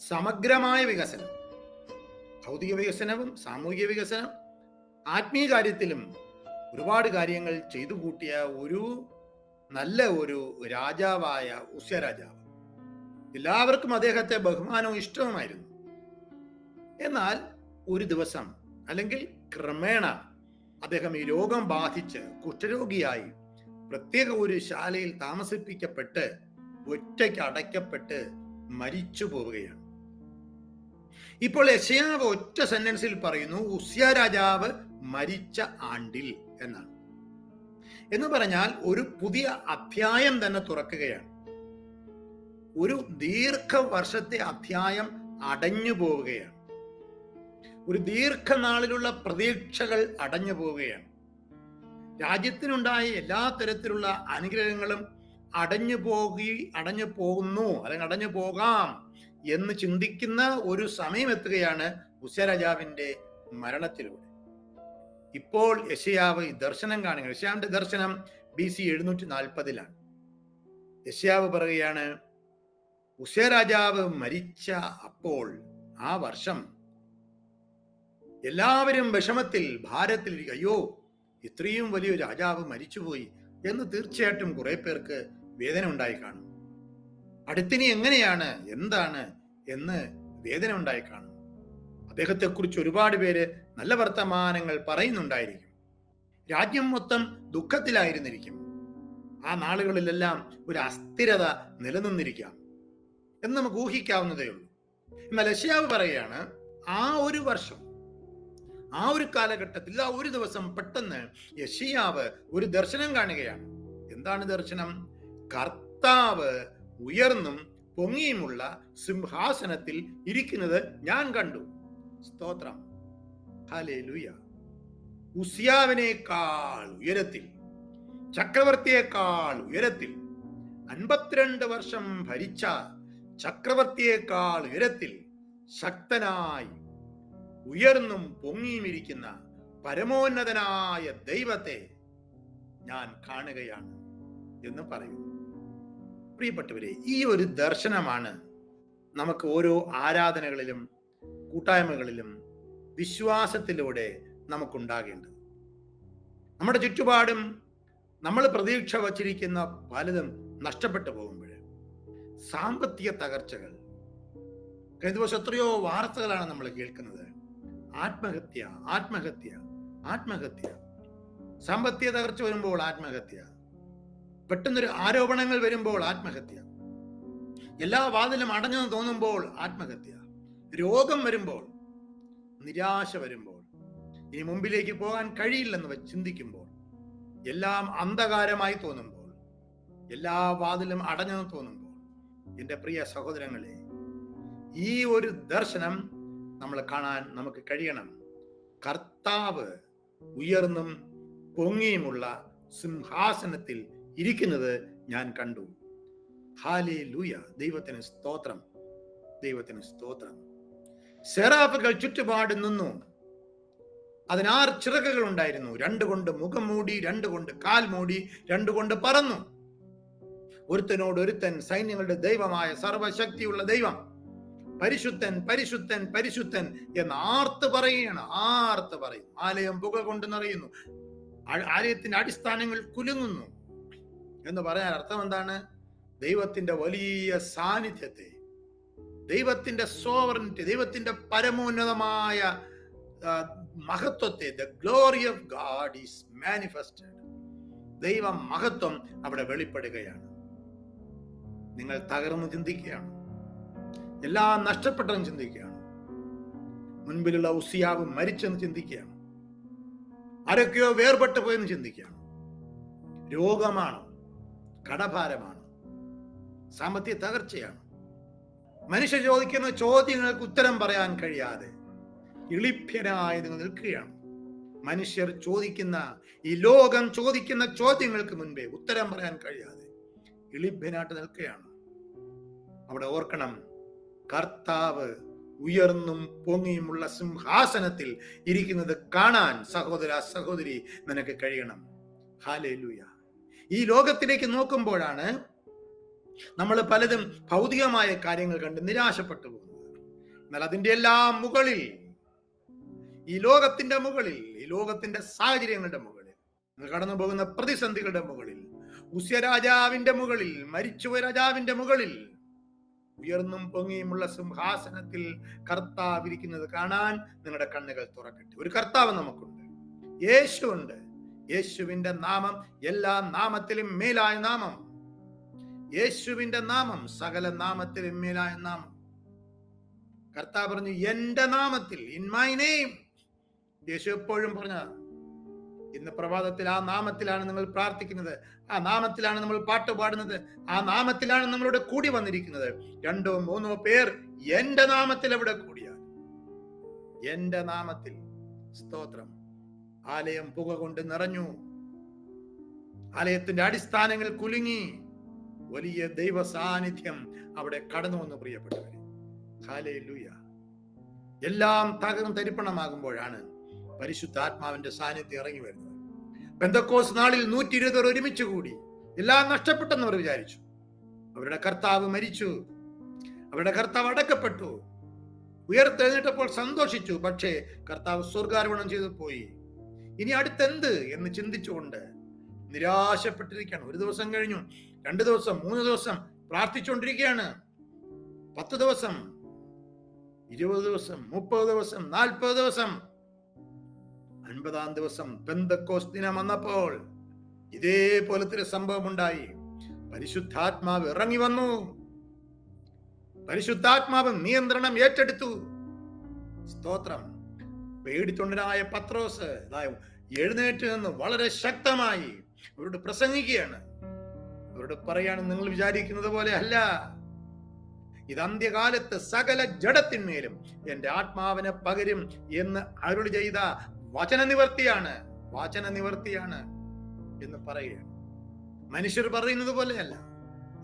സമഗ്രമായ വികസനം, ഭൗതിക വികസനവും സാമൂഹിക വികസനം, ആത്മീയ കാര്യത്തിലും ഒരുപാട് കാര്യങ്ങൾ ചെയ്തു കൂട്ടിയ ഒരു നല്ല ഒരു രാജാവായ ഉസിയ രാജാവ്. എല്ലാവർക്കും അദ്ദേഹത്തെ ബഹുമാനവും ഇഷ്ടവുമായിരുന്നു. എന്നാൽ ഒരു ദിവസം അല്ലെങ്കിൽ ക്രമേണ അദ്ദേഹം ഈ രോഗം ബാധിച്ച് കുഷ്ഠരോഗിയായി പ്രത്യേക ഒരു ശാലയിൽ താമസിപ്പിക്കപ്പെട്ട് ഒറ്റയ്ക്ക് അടയ്ക്കപ്പെട്ട് മരിച്ചു പോവുകയാണ്. ഇപ്പോൾ യെശയ്യാവ് ഒറ്റ സെന്റൻസിൽ പറയുന്നു ഉസിയ രാജാവ് മരിച്ച ആണ്ടിൽ എന്നാണ്. എന്ന് പറഞ്ഞാൽ ഒരു പുതിയ അധ്യായം തന്നെ തുറക്കുകയാണ്. ഒരു ദീർഘവർഷത്തെ അധ്യായം അടഞ്ഞു പോവുകയാണ്. ഒരു ദീർഘനാളിലുള്ള പ്രതീക്ഷകൾ അടഞ്ഞു പോവുകയാണ്. രാജ്യത്തിനുണ്ടായ എല്ലാ തരത്തിലുള്ള അനുഗ്രഹങ്ങളും അടഞ്ഞു പോകുന്നു അല്ലെങ്കിൽ അടഞ്ഞു പോകാം എന്ന് ചിന്തിക്കുന്ന ഒരു സമയം എത്തുകയാണ് ഉസിയ രാജാവിന്റെ മരണത്തിലൂടെ. ഇപ്പോൾ യെശയ്യാവ് ദർശനം കാണുക. യെശയ്യാവിന്റെ ദർശനം BC 740 യെശയ്യാവ് പറയുകയാണ്, ഉസിയ രാജാവ് മരിച്ച അപ്പോൾ ആ വർഷം എല്ലാവരും വിഷമത്തിൽ ഭാരത്തിൽ, അയ്യോ ഇത്രയും വലിയൊരു രാജാവ് മരിച്ചുപോയി എന്ന് തീർച്ചയായിട്ടും കുറെ പേർക്ക് വേദന ഉണ്ടായി കാണും. അടുത്തിനി എങ്ങനെയാണ്, എന്താണ് എന്ന് വേദന ഉണ്ടായി കാണും. അദ്ദേഹത്തെക്കുറിച്ച് ഒരുപാട് പേര് നല്ല വർത്തമാനങ്ങൾ പറയുന്നുണ്ടായിരിക്കും. രാജ്യം മൊത്തം ദുഃഖത്തിലായിരുന്നിരിക്കും. ആ നാളുകളിലെല്ലാം ഒരു അസ്ഥിരത നിലനിന്നിരിക്കാം എന്ന് നമുക്ക് ഊഹിക്കാവുന്നതേ ഉള്ളൂ. എന്നാൽ യെശയ്യാവ് പറയുകയാണ്, ആ ഒരു വർഷം, ആ ഒരു കാലഘട്ടത്തിൽ, ആ ഒരു ദിവസം പെട്ടെന്ന് യെശയ്യാവ് ഒരു ദർശനം കാണുകയാണ്. എന്താണ് ദർശനം? കർത്താവ് ഉയർന്നും പൊങ്ങിയുമുള്ള സിംഹാസനത്തിൽ ഇരിക്കുന്നത് ഞാൻ കണ്ടു. സ്തോത്രം, ഹല്ലേലൂയ. ഉസിയാവിനേക്കാൾ ഉയരത്തിൽ, ചക്രവർത്തിയേക്കാൾ ഉയരത്തിൽ, 52 വർഷം ഭരിച്ച ചക്രവർത്തിയേക്കാൾ ഉയരത്തിൽ ശക്തനായി ഉയർന്നും പൊങ്ങിയും ഇരിക്കുന്ന പരമോന്നതനായ ദൈവത്തെ ഞാൻ കാണുകയാണ് എന്ന് പറയുന്നു. പ്രിയപ്പെട്ടവരെ, ഈ ഒരു ദർശനമാണ് നമുക്ക് ഓരോ ആരാധനകളിലും കൂട്ടായ്മകളിലും വിശ്വാസത്തിലൂടെ നമുക്കുണ്ടാകേണ്ടത്. നമ്മുടെ ചുറ്റുപാടും നമ്മൾ പ്രതീക്ഷ വച്ചിരിക്കുന്ന പലതും നഷ്ടപ്പെട്ടു പോകുമ്പോൾ, സാമ്പത്തിക തകർച്ചകൾ, കഴിഞ്ഞ ദിവസം എത്രയോ വാർത്തകളാണ് നമ്മൾ കേൾക്കുന്നത്. ആത്മഹത്യ, ആത്മഹത്യ, ആത്മഹത്യ. സാമ്പത്തിക തകർച്ച വരുമ്പോൾ ആത്മഹത്യ, പെട്ടെന്നൊരു ആരോപണങ്ങൾ വരുമ്പോൾ ആത്മഹത്യ, എല്ലാ വാതിലും അടഞ്ഞെന്ന് തോന്നുമ്പോൾ ആത്മഹത്യ, രോഗം വരുമ്പോൾ, നിരാശ വരുമ്പോൾ, ഇനി മുമ്പിലേക്ക് പോകാൻ കഴിയില്ലെന്ന് ചിന്തിക്കുമ്പോൾ, എല്ലാം അന്ധകാരമായി തോന്നുമ്പോൾ, എല്ലാ വാതിലും അടഞ്ഞെന്ന് തോന്നുമ്പോൾ, എൻ്റെ പ്രിയ സഹോദരങ്ങളെ, ഈ ഒരു ദർശനം നമ്മൾ കാണാൻ നമുക്ക് കഴിയണം. കർത്താവ് ഉയർന്നും പൊങ്ങിയുമുള്ള സിംഹാസനത്തിൽ ഇരിക്കുന്നത് ഞാൻ കണ്ടു. ഹല്ലേലൂയ. ദൈവത്തിന് സ്തോത്രം, ദൈവത്തിന് സ്തോത്രം. സെറാഫുകൾ ചുറ്റുപാട് നിന്നു. 16 ചിറകുകൾ ഉണ്ടായിരുന്നു. 2 കൊണ്ട് മുഖം മൂടി, 2 കൊണ്ട് കാൽ മൂടി, 2 കൊണ്ട് പറന്നു. ഒരുത്തനോട് ഒരുത്തൻ, സൈന്യങ്ങളുടെ ദൈവമായ സർവശക്തിയുള്ള ദൈവം പരിശുദ്ധൻ, പരിശുദ്ധൻ, പരിശുദ്ധൻ എന്ന് ആർത്ത് പറയുകയാണ്. ആർത്ത് പറയും. ആലയം പുക കൊണ്ട് നിറയുന്നു, ആലയത്തിന്റെ അടിസ്ഥാനങ്ങൾ കുലുങ്ങുന്നു എന്ന് പറയാൻ അർത്ഥം എന്താണ്? ദൈവത്തിന്റെ വലിയ സാന്നിധ്യത്തെ, ദൈവത്തിന്റെ സോവറിറ്റി, ദൈവത്തിന്റെ പരമോന്നതമായ മഹത്വത്തെ, the glory of God is manifested. ദൈവ മഹത്വം അവിടെ വെളിപ്പെടുകയാണ്. നിങ്ങൾ തകർന്ന് ചിന്തിക്കുകയാണ്, എല്ലാം നഷ്ടപ്പെട്ടെന്ന് ചിന്തിക്കുകയാണ്, മുൻപിലുള്ള ഉസിയാവ് മരിച്ചെന്ന് ചിന്തിക്കുകയാണ്, ആരൊക്കെയോ വേർപെട്ടു പോയെന്ന് ചിന്തിക്കുകയാണ്. രോഗമാണ്, കടഭാരമാണ്, സാമ്പത്തിക തകർച്ചയാണ്. മനുഷ്യ ചോദിക്കുന്ന ചോദ്യങ്ങൾക്ക് ഉത്തരം പറയാൻ കഴിയാതെ ഇളിഭ്യനായി നിങ്ങൾ നിൽക്കുകയാണ്. മനുഷ്യർ ചോദിക്കുന്ന, ഈ ലോകം ചോദിക്കുന്ന ചോദ്യങ്ങൾക്ക് മുൻപേ ഉത്തരം പറയാൻ കഴിയാതെ ഇളിഭ്യനായിട്ട് നിൽക്കുകയാണ്. അവിടെ ഓർക്കണം, കർത്താവ് ഉയർന്നും പൊങ്ങിയുമുള്ള സിംഹാസനത്തിൽ ഇരിക്കുന്നത് കാണാൻ സഹോദര സഹോദരി നിനക്ക് കഴിയണം. ഹല്ലേലൂയ. ഈ ലോകത്തിലേക്ക് നോക്കുമ്പോഴാണ് നമ്മൾ പലതും ഭൗതികമായ കാര്യങ്ങൾ കണ്ട് നിരാശപ്പെട്ടു പോകുന്നത്. എന്നാൽ അതിന്റെ എല്ലാം മുകളിൽ, ഈ ലോകത്തിന്റെ മുകളിൽ, ഈ ലോകത്തിന്റെ സാഹചര്യങ്ങളുടെ മുകളിൽ, കടന്നു പോകുന്ന പ്രതിസന്ധികളുടെ മുകളിൽ, ഉസ്യ രാജാവിന്റെ മുകളിൽ, മരിച്ചുപോയ രാജാവിന്റെ മുകളിൽ ഉയർന്നും പൊങ്ങിയുമുള്ള സിംഹാസനത്തിൽ കർത്താവ് ഇരിക്കുന്നത് കാണാൻ നിങ്ങളുടെ കണ്ണുകൾ തുറക്കട്ടെ. ഒരു കർത്താവ് നമുക്കുണ്ട്, യേശുണ്ട്. യേശുവിന്റെ നാമം എല്ലാ നാമത്തിലും മേലായ നാമം. യേശുവിന്റെ നാമം സകല നാമത്തിലും മേലായ നാമം. കർത്താവ് പറഞ്ഞു, എന്റെ നാമത്തിൽ, ഇൻ മൈ നെയിം. യേശു എപ്പോഴും പറഞ്ഞ, ഇന്ന് പ്രഭാതത്തിൽ ആ നാമത്തിലാണ് നിങ്ങൾ പ്രാർത്ഥിക്കുന്നത്, ആ നാമത്തിലാണ് നമ്മൾ പാട്ട് പാടുന്നത്, ആ നാമത്തിലാണ് നമ്മളോട് കൂടി വന്നിരിക്കുന്നത്. 2 or 3 പേർ എന്റെ നാമത്തിൽ എവിടെ കൂടിയാൽ, എന്റെ നാമത്തിൽ. സ്തോത്രം. ആലയം പുക കൊണ്ട് നിറഞ്ഞു, ആലയത്തിന്റെ അടിസ്ഥാനങ്ങൾ കുലുങ്ങി, വലിയ ദൈവ സാന്നിധ്യം അവിടെ കടന്നു വന്നു. പ്രിയപ്പെട്ടവരെ, ഹല്ലേലൂയ. എല്ലാം തകർന്ന് തരിപ്പണമാകുമ്പോഴാണ് പരിശുദ്ധാത്മാവിന്റെ സാന്നിധ്യം ഇറങ്ങി വരുന്നത്. പെന്തക്കോസ്ത് നാളിൽ 120 ഒരുമിച്ച് കൂടി. എല്ലാം നഷ്ടപ്പെട്ടെന്ന് അവർ വിചാരിച്ചു. അവരുടെ കർത്താവ് മരിച്ചു, അവരുടെ കർത്താവ് അടക്കപ്പെട്ടു. ഉയർത്തെഴുന്നേറ്റപ്പോൾ സന്തോഷിച്ചു. പക്ഷേ കർത്താവ് സ്വർഗാരോഹണം ചെയ്തു പോയി. ഇനി അടുത്തെന്ത് എന്ന് ചിന്തിച്ചുകൊണ്ട് നിരാശപ്പെട്ടിരിക്കുകയാണ്. 1 ദിവസം കഴിഞ്ഞു, 2 ദിവസം, 3 ദിവസം പ്രാർത്ഥിച്ചുകൊണ്ടിരിക്കുകയാണ്. 10 ദിവസം, 20 ദിവസം, 30 ദിവസം, 40 ദിവസം. 50-ാം ദിവസം പെന്തക്കോസ്ത് ദിനം വന്നപ്പോൾ ഇതേപോലത്തെ ഒരു സംഭവം ഉണ്ടായി. പരിശുദ്ധാത്മാവ് ഇറങ്ങി വന്നു. പരിശുദ്ധാത്മാവ് നിയന്ത്രണം ഏറ്റെടുത്തു. സ്തോത്രം. പേടിത്തൊണ്ടനായ പത്രോസ് എഴുന്നേറ്റ് നിന്ന് വളരെ ശക്തമായി അവരോട് പ്രസംഗിക്കുകയാണ്. അവരോട് പറയാണ്, നിങ്ങൾ വിചാരിക്കുന്നത് പോലെ അല്ല, ഇത് അന്ത്യകാലത്ത് സകല ജഡത്തിന്മേലും എന്റെ ആത്മാവിനെ പകരും എന്ന് അരുളി ചെയ്ത വചന നിവർത്തിയാണ് എന്ന് പറയുകയാണ്. മനുഷ്യർ പറയുന്നത് പോലെയല്ല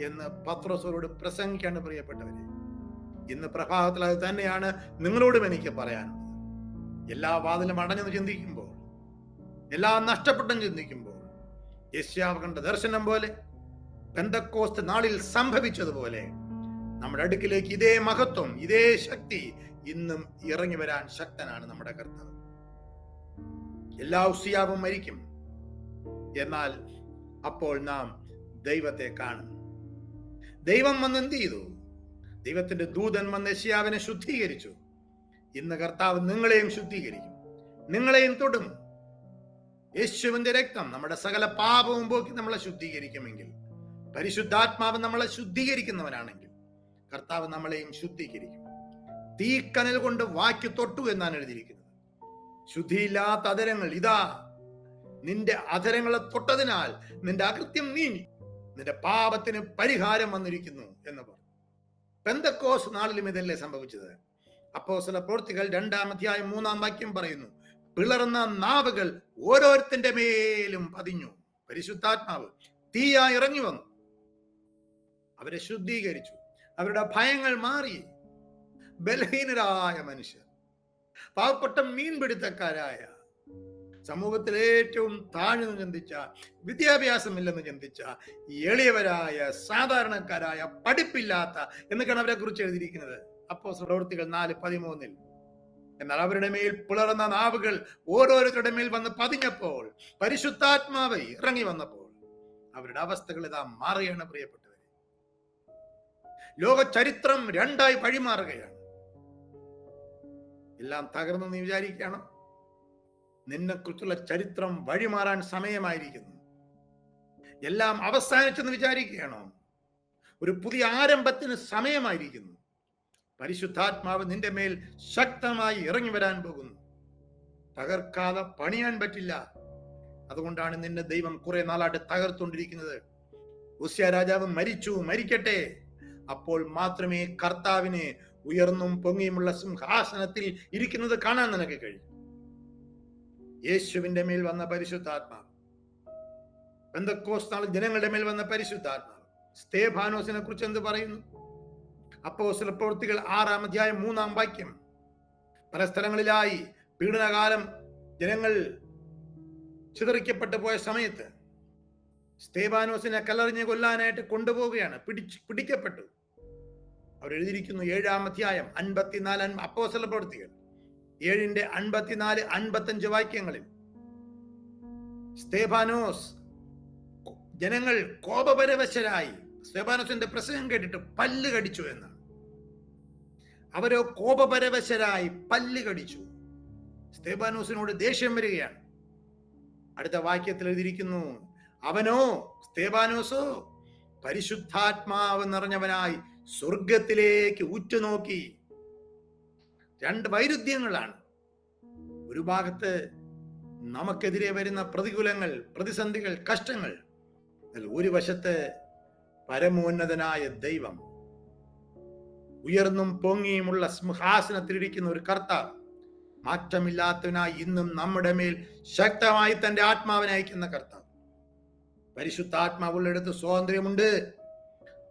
എന്ന് പത്രോസോട് പ്രസംഗിക്കാണ്. പ്രിയപ്പെട്ടവരെ, ഇന്ന് പ്രഭാതത്തിൽ അത് തന്നെയാണ് നിങ്ങളോടും എനിക്ക് പറയാനുള്ളത്. എല്ലാ വാതിലും അടഞ്ഞെന്ന് ചിന്തിക്കുമ്പോൾ, എല്ലാം നഷ്ടപ്പെട്ടെന്ന് ചിന്തിക്കുമ്പോൾ, യെശയ്യാവ് കണ്ട ദർശനം പോലെ, പെന്തക്കോസ്ത് നാളിൽ സംഭവിച്ചതുപോലെ നമ്മുടെ അടുക്കിലേക്ക് ഇതേ മഹത്വം, ഇതേ ശക്തി ഇന്നും ഇറങ്ങി വരാൻ ശക്തനാണ് നമ്മുടെ കർത്താവ്. എല്ലാ ഉസിയാവും മരിക്കും, എന്നാൽ അപ്പോൾ നാം ദൈവത്തെ കാണും. ദൈവം വന്ന് എന്ത് ചെയ്തു? ദൈവത്തിന്റെ ദൂതൻ വന്ന് യെശയ്യാവിനെ ശുദ്ധീകരിച്ചു. ഇന്ന് കർത്താവ് നിങ്ങളെയും ശുദ്ധീകരിക്കും, നിങ്ങളെയും തൊടും. യേശുവിന്റെ രക്തം നമ്മുടെ സകല പാപവും പോക്കി നമ്മളെ ശുദ്ധീകരിക്കുമെങ്കിൽ, പരിശുദ്ധാത്മാവ് നമ്മളെ ശുദ്ധീകരിക്കുന്നവനാണെങ്കിൽ, കർത്താവ് നമ്മളെയും ശുദ്ധീകരിക്കും. തീക്കനൽ കൊണ്ട് വായ്ക്ക് തൊട്ടു എന്നാണ് എഴുതിയിരിക്കുന്നത്. ശുദ്ധിയില്ലാത്ത അധരങ്ങൾ, ഇതാ നിന്റെ അധരങ്ങളെ തൊട്ടതിനാൽ നിന്റെ അകൃത്യം നീങ്ങി, നിന്റെ പാപത്തിന് പരിഹാരം വന്നിരിക്കുന്നു എന്ന് പറഞ്ഞു. പെന്തക്കോസ്ത് നാളിലും ഇതല്ലേ സംഭവിച്ചത്? അപ്പോസ്തല പ്രവൃത്തികൾ 2-ാം അധ്യായം 3-ാം വാക്യം പറയുന്നു, പിളർന്ന നാവുകൾ ഓരോരുത്തന്റെ മേലും പതിഞ്ഞു. പരിശുദ്ധാത്മാവ് തീയായി ഇറങ്ങി വന്നു, അവരെ ശുദ്ധീകരിച്ചു. അവരുടെ ഭയങ്ങൾ മാറി. ബലഹീനരായ മനുഷ്യർ, പാവപ്പെട്ട മീൻപിടുത്തക്കാരായ, സമൂഹത്തിൽ ഏറ്റവും താഴ്ന്നു ചിന്തിച്ച, വിദ്യാഭ്യാസമില്ലെന്ന് ചിന്തിച്ച, എളിയവരായ, സാധാരണക്കാരായ, പഠിപ്പില്ലാത്ത എന്നൊക്കെയാണ് അവരെ കുറിച്ച് എഴുതിയിരിക്കുന്നത് അപ്പോസ്തല പ്രവൃത്തികൾ 4:13. എന്നാൽ അവരുടെ മേൽ പിളർന്ന നാവുകൾ ഓരോരുത്തരുടെ മേൽ വന്ന് പതിഞ്ഞപ്പോൾ, പരിശുദ്ധാത്മാവ് ഇറങ്ങി വന്നപ്പോൾ അവരുടെ അവസ്ഥകൾ ഇതാ മാറുകയാണ്. പ്രിയപ്പെട്ടവരെ, ലോക ചരിത്രം 2ആയി വഴിമാറുകയാണ്. എല്ലാം തകർന്നു നീ വിചാരിക്കണം? നിന്നെക്കുറിച്ചുള്ള ചരിത്രം വഴിമാറാൻ സമയമായിരിക്കുന്നു. എല്ലാം അവസാനിച്ചെന്ന് വിചാരിക്കുകയാണോ? ഒരു പുതിയ ആരംഭത്തിന് സമയമായിരിക്കുന്നു. പരിശുദ്ധാത്മാവ് നിന്റെ മേൽ ശക്തമായി ഇറങ്ങി വരാൻ പോകുന്നു. തകർക്കാതെ പണിയാൻ പറ്റില്ല. അതുകൊണ്ടാണ് നിന്നെ ദൈവം കുറെ നാളായിട്ട് തകർത്തുകൊണ്ടിരിക്കുന്നത്. ഉസ്യ രാജാവ് മരിക്കട്ടെ, അപ്പോൾ മാത്രമേ കർത്താവിനെ ഉയർന്നും പൊങ്ങിയുമുള്ള സിംഹാസനത്തിൽ ഇരിക്കുന്നത് കാണാൻ നിനക്ക് കഴിയും. യേശുവിന്റെ മേൽ വന്ന പരിശുദ്ധാത്മാവ്, പെന്തക്കോസ്ത് നാളിൽ ജനങ്ങളുടെ മേൽ വന്ന പരിശുദ്ധാത്മാവ്. സ്തേഫാനോസിനെ കുറിച്ച് എന്ത് പറയുന്നു? അപ്പോസ്തല പ്രവൃത്തികൾ 6-ാം അധ്യായം 3-ാം വാക്യം. പല സ്ഥലങ്ങളിലായി പീഡനകാലം ജനങ്ങൾ ചിതറിക്കപ്പെട്ടു പോയ സമയത്ത് സ്തേഫാനോസിനെ കല്ലെറിഞ്ഞ് കൊല്ലാനായിട്ട് കൊണ്ടുപോവുകയാണ്. പിടിക്കപ്പെട്ടു. അവരെഴുതിയിരിക്കുന്നു 7-ാം അധ്യായം 54 അപ്പോസ്തല പ്രവൃത്തികൾ 7-ന്റെ 54-55 വാക്യങ്ങളിൽ സ്തേഫാനോസ്, ജനങ്ങൾ കോപപരവശരായി സ്തേഫാനോസിന്റെ പ്രസംഗം കേട്ടിട്ട് പല്ല് കടിച്ചു എന്നാണ്. അവരോ കോപപരവശരായി പല്ല് കടിച്ചു. സ്തേഫാനോസിനോട് ദേഷ്യം വരികയാണ്. അടുത്ത വാക്യത്തിൽ എഴുതിയിരിക്കുന്നു, അവനോ സ്തേഫാനോസോ പരിശുദ്ധാത്മാവ് നിറഞ്ഞവനായി സ്വർഗത്തിലേക്ക് ഉറ്റുനോക്കി. രണ്ട് വൈരുദ്ധ്യങ്ങളാണ്. ഒരു ഭാഗത്ത് നമുക്കെതിരെ വരുന്ന പ്രതികൂലങ്ങൾ, പ്രതിസന്ധികൾ, കഷ്ടങ്ങൾ. ഒരു വശത്ത് പരമോന്നതനായ ദൈവം, ഉയർന്നും പൊങ്ങിയുമുള്ള സിംഹാസനത്തിലിരിക്കുന്ന ഒരു കർത്താവ്, മാറ്റമില്ലാത്തവനായി ഇന്നും നമ്മുടെ മേൽ ശക്തമായി തന്റെ ആത്മാവിനെ അയക്കുന്ന കർത്താവ്. പരിശുദ്ധാത്മാവുള്ളിടത്ത് സ്വാതന്ത്ര്യമുണ്ട്.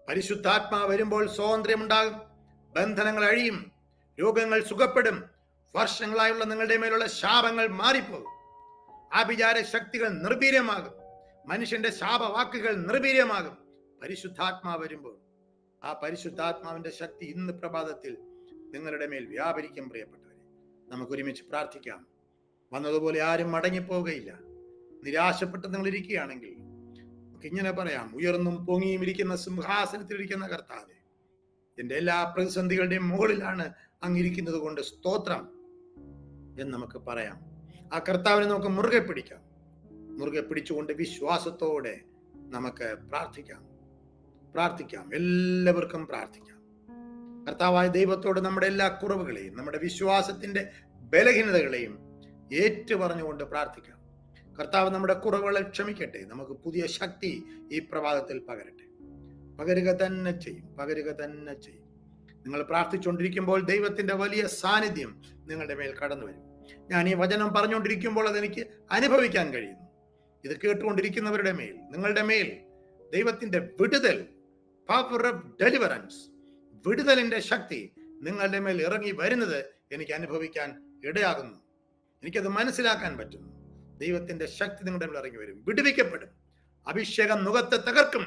പരിശുദ്ധാത്മാവ് വരുമ്പോൾ സ്വാതന്ത്ര്യമുണ്ടാകും. ബന്ധനങ്ങൾ അഴിയും, രോഗങ്ങൾ സുഖപ്പെടും, വർഷങ്ങളായുള്ള നിങ്ങളുടെ മേലുള്ള ശാപങ്ങൾ മാറിപ്പോകും, ആഭിചാര ശക്തികൾ നിർവീര്യമാകും, മനുഷ്യന്റെ ശാപവാക്കുകൾ നിർവീര്യമാകും. പരിശുദ്ധാത്മാവ് വരുമ്പോൾ ആ പരിശുദ്ധാത്മാവിന്റെ ശക്തി ഇന്ന് പ്രഭാതത്തിൽ നിങ്ങളുടെ മേൽ വ്യാപരിക്കും. പ്രിയപ്പെട്ടവരെ, നമുക്ക് ഒരുമിച്ച് പ്രാർത്ഥിക്കാം. വന്നതുപോലെ ആരും മടങ്ങിപ്പോവുകയില്ല. നിരാശപ്പെട്ട് നിങ്ങൾ ഇരിക്കുകയാണെങ്കിൽ നമുക്ക് ഇങ്ങനെ പറയാം, ഉയർന്നും പൊങ്ങിയും ഇരിക്കുന്ന സിംഹാസനത്തിലിരിക്കുന്ന കർത്താവേ, എന്റെ എല്ലാ പ്രതിസന്ധികളുടെയും മുകളിലാണ് അങ്ങിരിക്കുന്നത് കൊണ്ട് സ്തോത്രം എന്ന് നമുക്ക് പറയാം. ആ കർത്താവിനെ നമുക്ക് മുറുകെ പിടിക്കാം. മുറുകെ പിടിച്ചുകൊണ്ട് വിശ്വാസത്തോടെ നമുക്ക് പ്രാർത്ഥിക്കാം. എല്ലാവർക്കും പ്രാർത്ഥിക്കാം. കർത്താവായ ദൈവത്തോട് നമ്മുടെ എല്ലാ കുറവുകളെയും, നമ്മുടെ വിശ്വാസത്തിന്റെ ബലഹീനതകളെയും ഏറ്റുപറഞ്ഞുകൊണ്ട് പ്രാർത്ഥിക്കാം. കർത്താവ് നമ്മുടെ കുറവുകളെ ക്ഷമിക്കട്ടെ. നമുക്ക് പുതിയ ശക്തി ഈ പ്രഭാതത്തിൽ പകരുക തന്നെ ചെയ്യും. നിങ്ങൾ പ്രാർത്ഥിച്ചുകൊണ്ടിരിക്കുമ്പോൾ ദൈവത്തിന്റെ വലിയ സാന്നിധ്യം നിങ്ങളുടെ മേൽ കടന്നു വരും. ഞാൻ ഈ വചനം പറഞ്ഞുകൊണ്ടിരിക്കുമ്പോൾ അതെനിക്ക് അനുഭവിക്കാൻ കഴിയുന്നു. ഇത് കേട്ടുകൊണ്ടിരിക്കുന്നവരുടെ മേൽ, നിങ്ങളുടെ മേൽ ദൈവത്തിന്റെ വിടുതൽ, പവർ ഓഫ് ഡെലിവറൻസ്, വിടുതലിന്റെ ശക്തി നിങ്ങളുടെ മേൽ ഇറങ്ങി വരുന്നത് എനിക്ക് അനുഭവിക്കാൻ ഇടയാകുന്നു. എനിക്കത് മനസ്സിലാക്കാൻ പറ്റുന്നു. ദൈവത്തിന്റെ ശക്തി നിങ്ങളുടെ മേൽ ഇറങ്ങി വരും, വിടുവിക്കപ്പെടും. അഭിഷേകം നുകത്തെ തകർക്കും.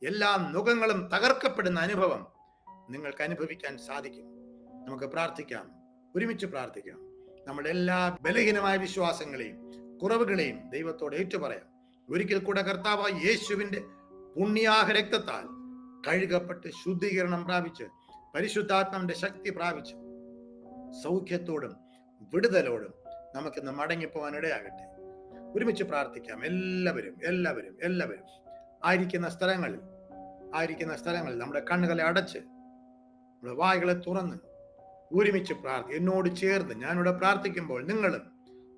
എല്ലാ നുകങ്ങളും തകർക്കപ്പെടുന്ന അനുഭവം നിങ്ങൾക്ക് അനുഭവിക്കാൻ സാധിക്കും. നമുക്ക് പ്രാർത്ഥിക്കാം, ഒരുമിച്ച് പ്രാർത്ഥിക്കാം. നമ്മുടെ എല്ലാ ബലഹീനമായ വിശ്വാസങ്ങളെയും കുറവുകളെയും ദൈവത്തോട് ഏറ്റുപറയാം. ഒരിക്കൽ കൂടെ കർത്താവായ യേശുവിന്റെ പുണ്യാഹ രക്തത്താൽ കഴുകപ്പെട്ട് ശുദ്ധീകരണം പ്രാപിച്ച് പരിശുദ്ധാത്മാവിന്റെ ശക്തി പ്രാപിച്ച് സൗഖ്യത്തോടും വിടുതലോടും നമുക്കിന്ന് മടങ്ങിപ്പോവാൻ ഇടയാകട്ടെ. ഒരുമിച്ച് പ്രാർത്ഥിക്കാം. എല്ലാവരും ആയിരിക്കുന്ന സ്ഥലങ്ങളിൽ നമ്മുടെ കണ്ണുകളെ അടച്ച് നമ്മുടെ വായ്കളെ തുറന്ന് ഒരുമിച്ച് പ്രാർത്ഥിക്കും. എന്നോട് ചേർന്ന് ഞാനിവിടെ പ്രാർത്ഥിക്കുമ്പോൾ നിങ്ങളും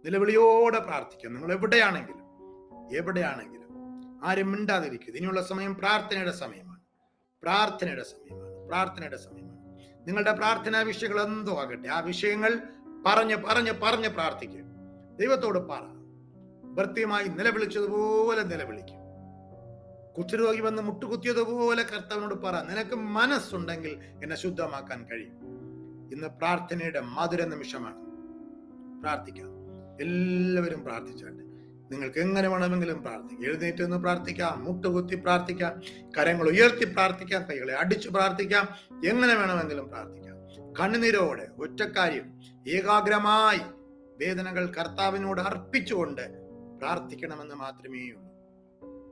നിലവിളിയോടെ പ്രാർത്ഥിക്കും. നിങ്ങൾ എവിടെയാണെങ്കിലും ആരും മിണ്ടാതിരിക്കുക. ഇനിയുള്ള സമയം പ്രാർത്ഥനയുടെ സമയമാണ്. നിങ്ങളുടെ പ്രാർത്ഥനാ വിഷയങ്ങൾ എന്തോ ആകട്ടെ, ആ വിഷയങ്ങൾ പറഞ്ഞ് പ്രാർത്ഥിക്കുക. ദൈവത്തോട് പറ. ഭർത്തിയുമായി നിലവിളിച്ചതുപോലെ നിലവിളിക്കും. കുഷ്ഠരോഗി വന്ന് മുട്ടുകുത്തിയതുപോലെ കർത്താവിനോട് പറ, നിനക്ക് മനസ്സുണ്ടെങ്കിൽ എന്നെ ശുദ്ധമാക്കാൻ കഴിയും. ഇന്ന് പ്രാർത്ഥനയുടെ മധുര നിമിഷമാണ്. പ്രാർത്ഥിക്കാം. എല്ലാവരും പ്രാർത്ഥിച്ചാട്ടെ. നിങ്ങൾക്ക് എങ്ങനെ വേണമെങ്കിലും പ്രാർത്ഥിക്കാം. എഴുന്നേറ്റ് നിന്ന് പ്രാർത്ഥിക്കാം, മുട്ടുകുത്തി പ്രാർത്ഥിക്കാം, കരങ്ങൾ ഉയർത്തി പ്രാർത്ഥിക്കാം, കൈകളെ അടിച്ചു പ്രാർത്ഥിക്കാം, എങ്ങനെ വേണമെങ്കിലും പ്രാർത്ഥിക്കാം. കണ്ണുനീരോടെ ഒറ്റക്കാര്യം ഏകാഗ്രമായി വേദനകൾ കർത്താവിനോട് അർപ്പിച്ചുകൊണ്ട് പ്രാർത്ഥിക്കണമെന്ന് മാത്രമേ ഉള്ളൂ.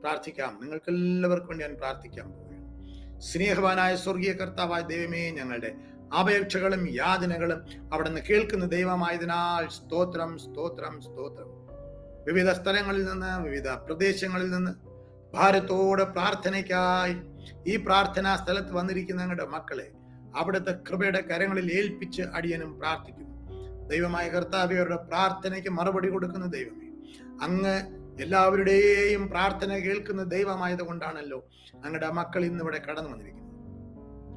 പ്രാർത്ഥിക്കാം. നിങ്ങൾക്ക് എല്ലാവർക്കും വേണ്ടി ഞാൻ പ്രാർത്ഥിക്കാൻ പോവുകയാണ്. സ്നേഹവാനായ സ്വർഗീയ കർത്താവായ ദൈവമേ, ഞങ്ങളുടെ അപേക്ഷകളും യാതനകളും അവിടുന്ന് കേൾക്കുന്ന ദൈവമായതിനാൽ സ്തോത്രം, സ്തോത്രം, സ്തോത്രം. വിവിധ സ്ഥലങ്ങളിൽ നിന്ന്, വിവിധ പ്രദേശങ്ങളിൽ നിന്ന് ഭാരത്തോടെ പ്രാർത്ഥനയ്ക്കായി ഈ പ്രാർത്ഥനാ സ്ഥലത്ത് വന്നിരിക്കുന്ന ഞങ്ങളുടെ മക്കളെ അവിടുത്തെ കൃപയുടെ കരങ്ങളിൽ ഏൽപ്പിച്ച് അടിയനും പ്രാർത്ഥിക്കുന്നു. ദൈവമായ കർത്താവേ, അവരുടെ പ്രാർത്ഥനയ്ക്ക് മറുപടി കൊടുക്കുന്ന ദൈവമേ, അങ്ങ് എല്ലാവരുടെയും പ്രാർത്ഥന കേൾക്കുന്ന ദൈവമായത് കൊണ്ടാണല്ലോ അങ്ങയുടെ മക്കൾ ഇന്നിവിടെ കടന്നു വന്നിരിക്കുന്നത്.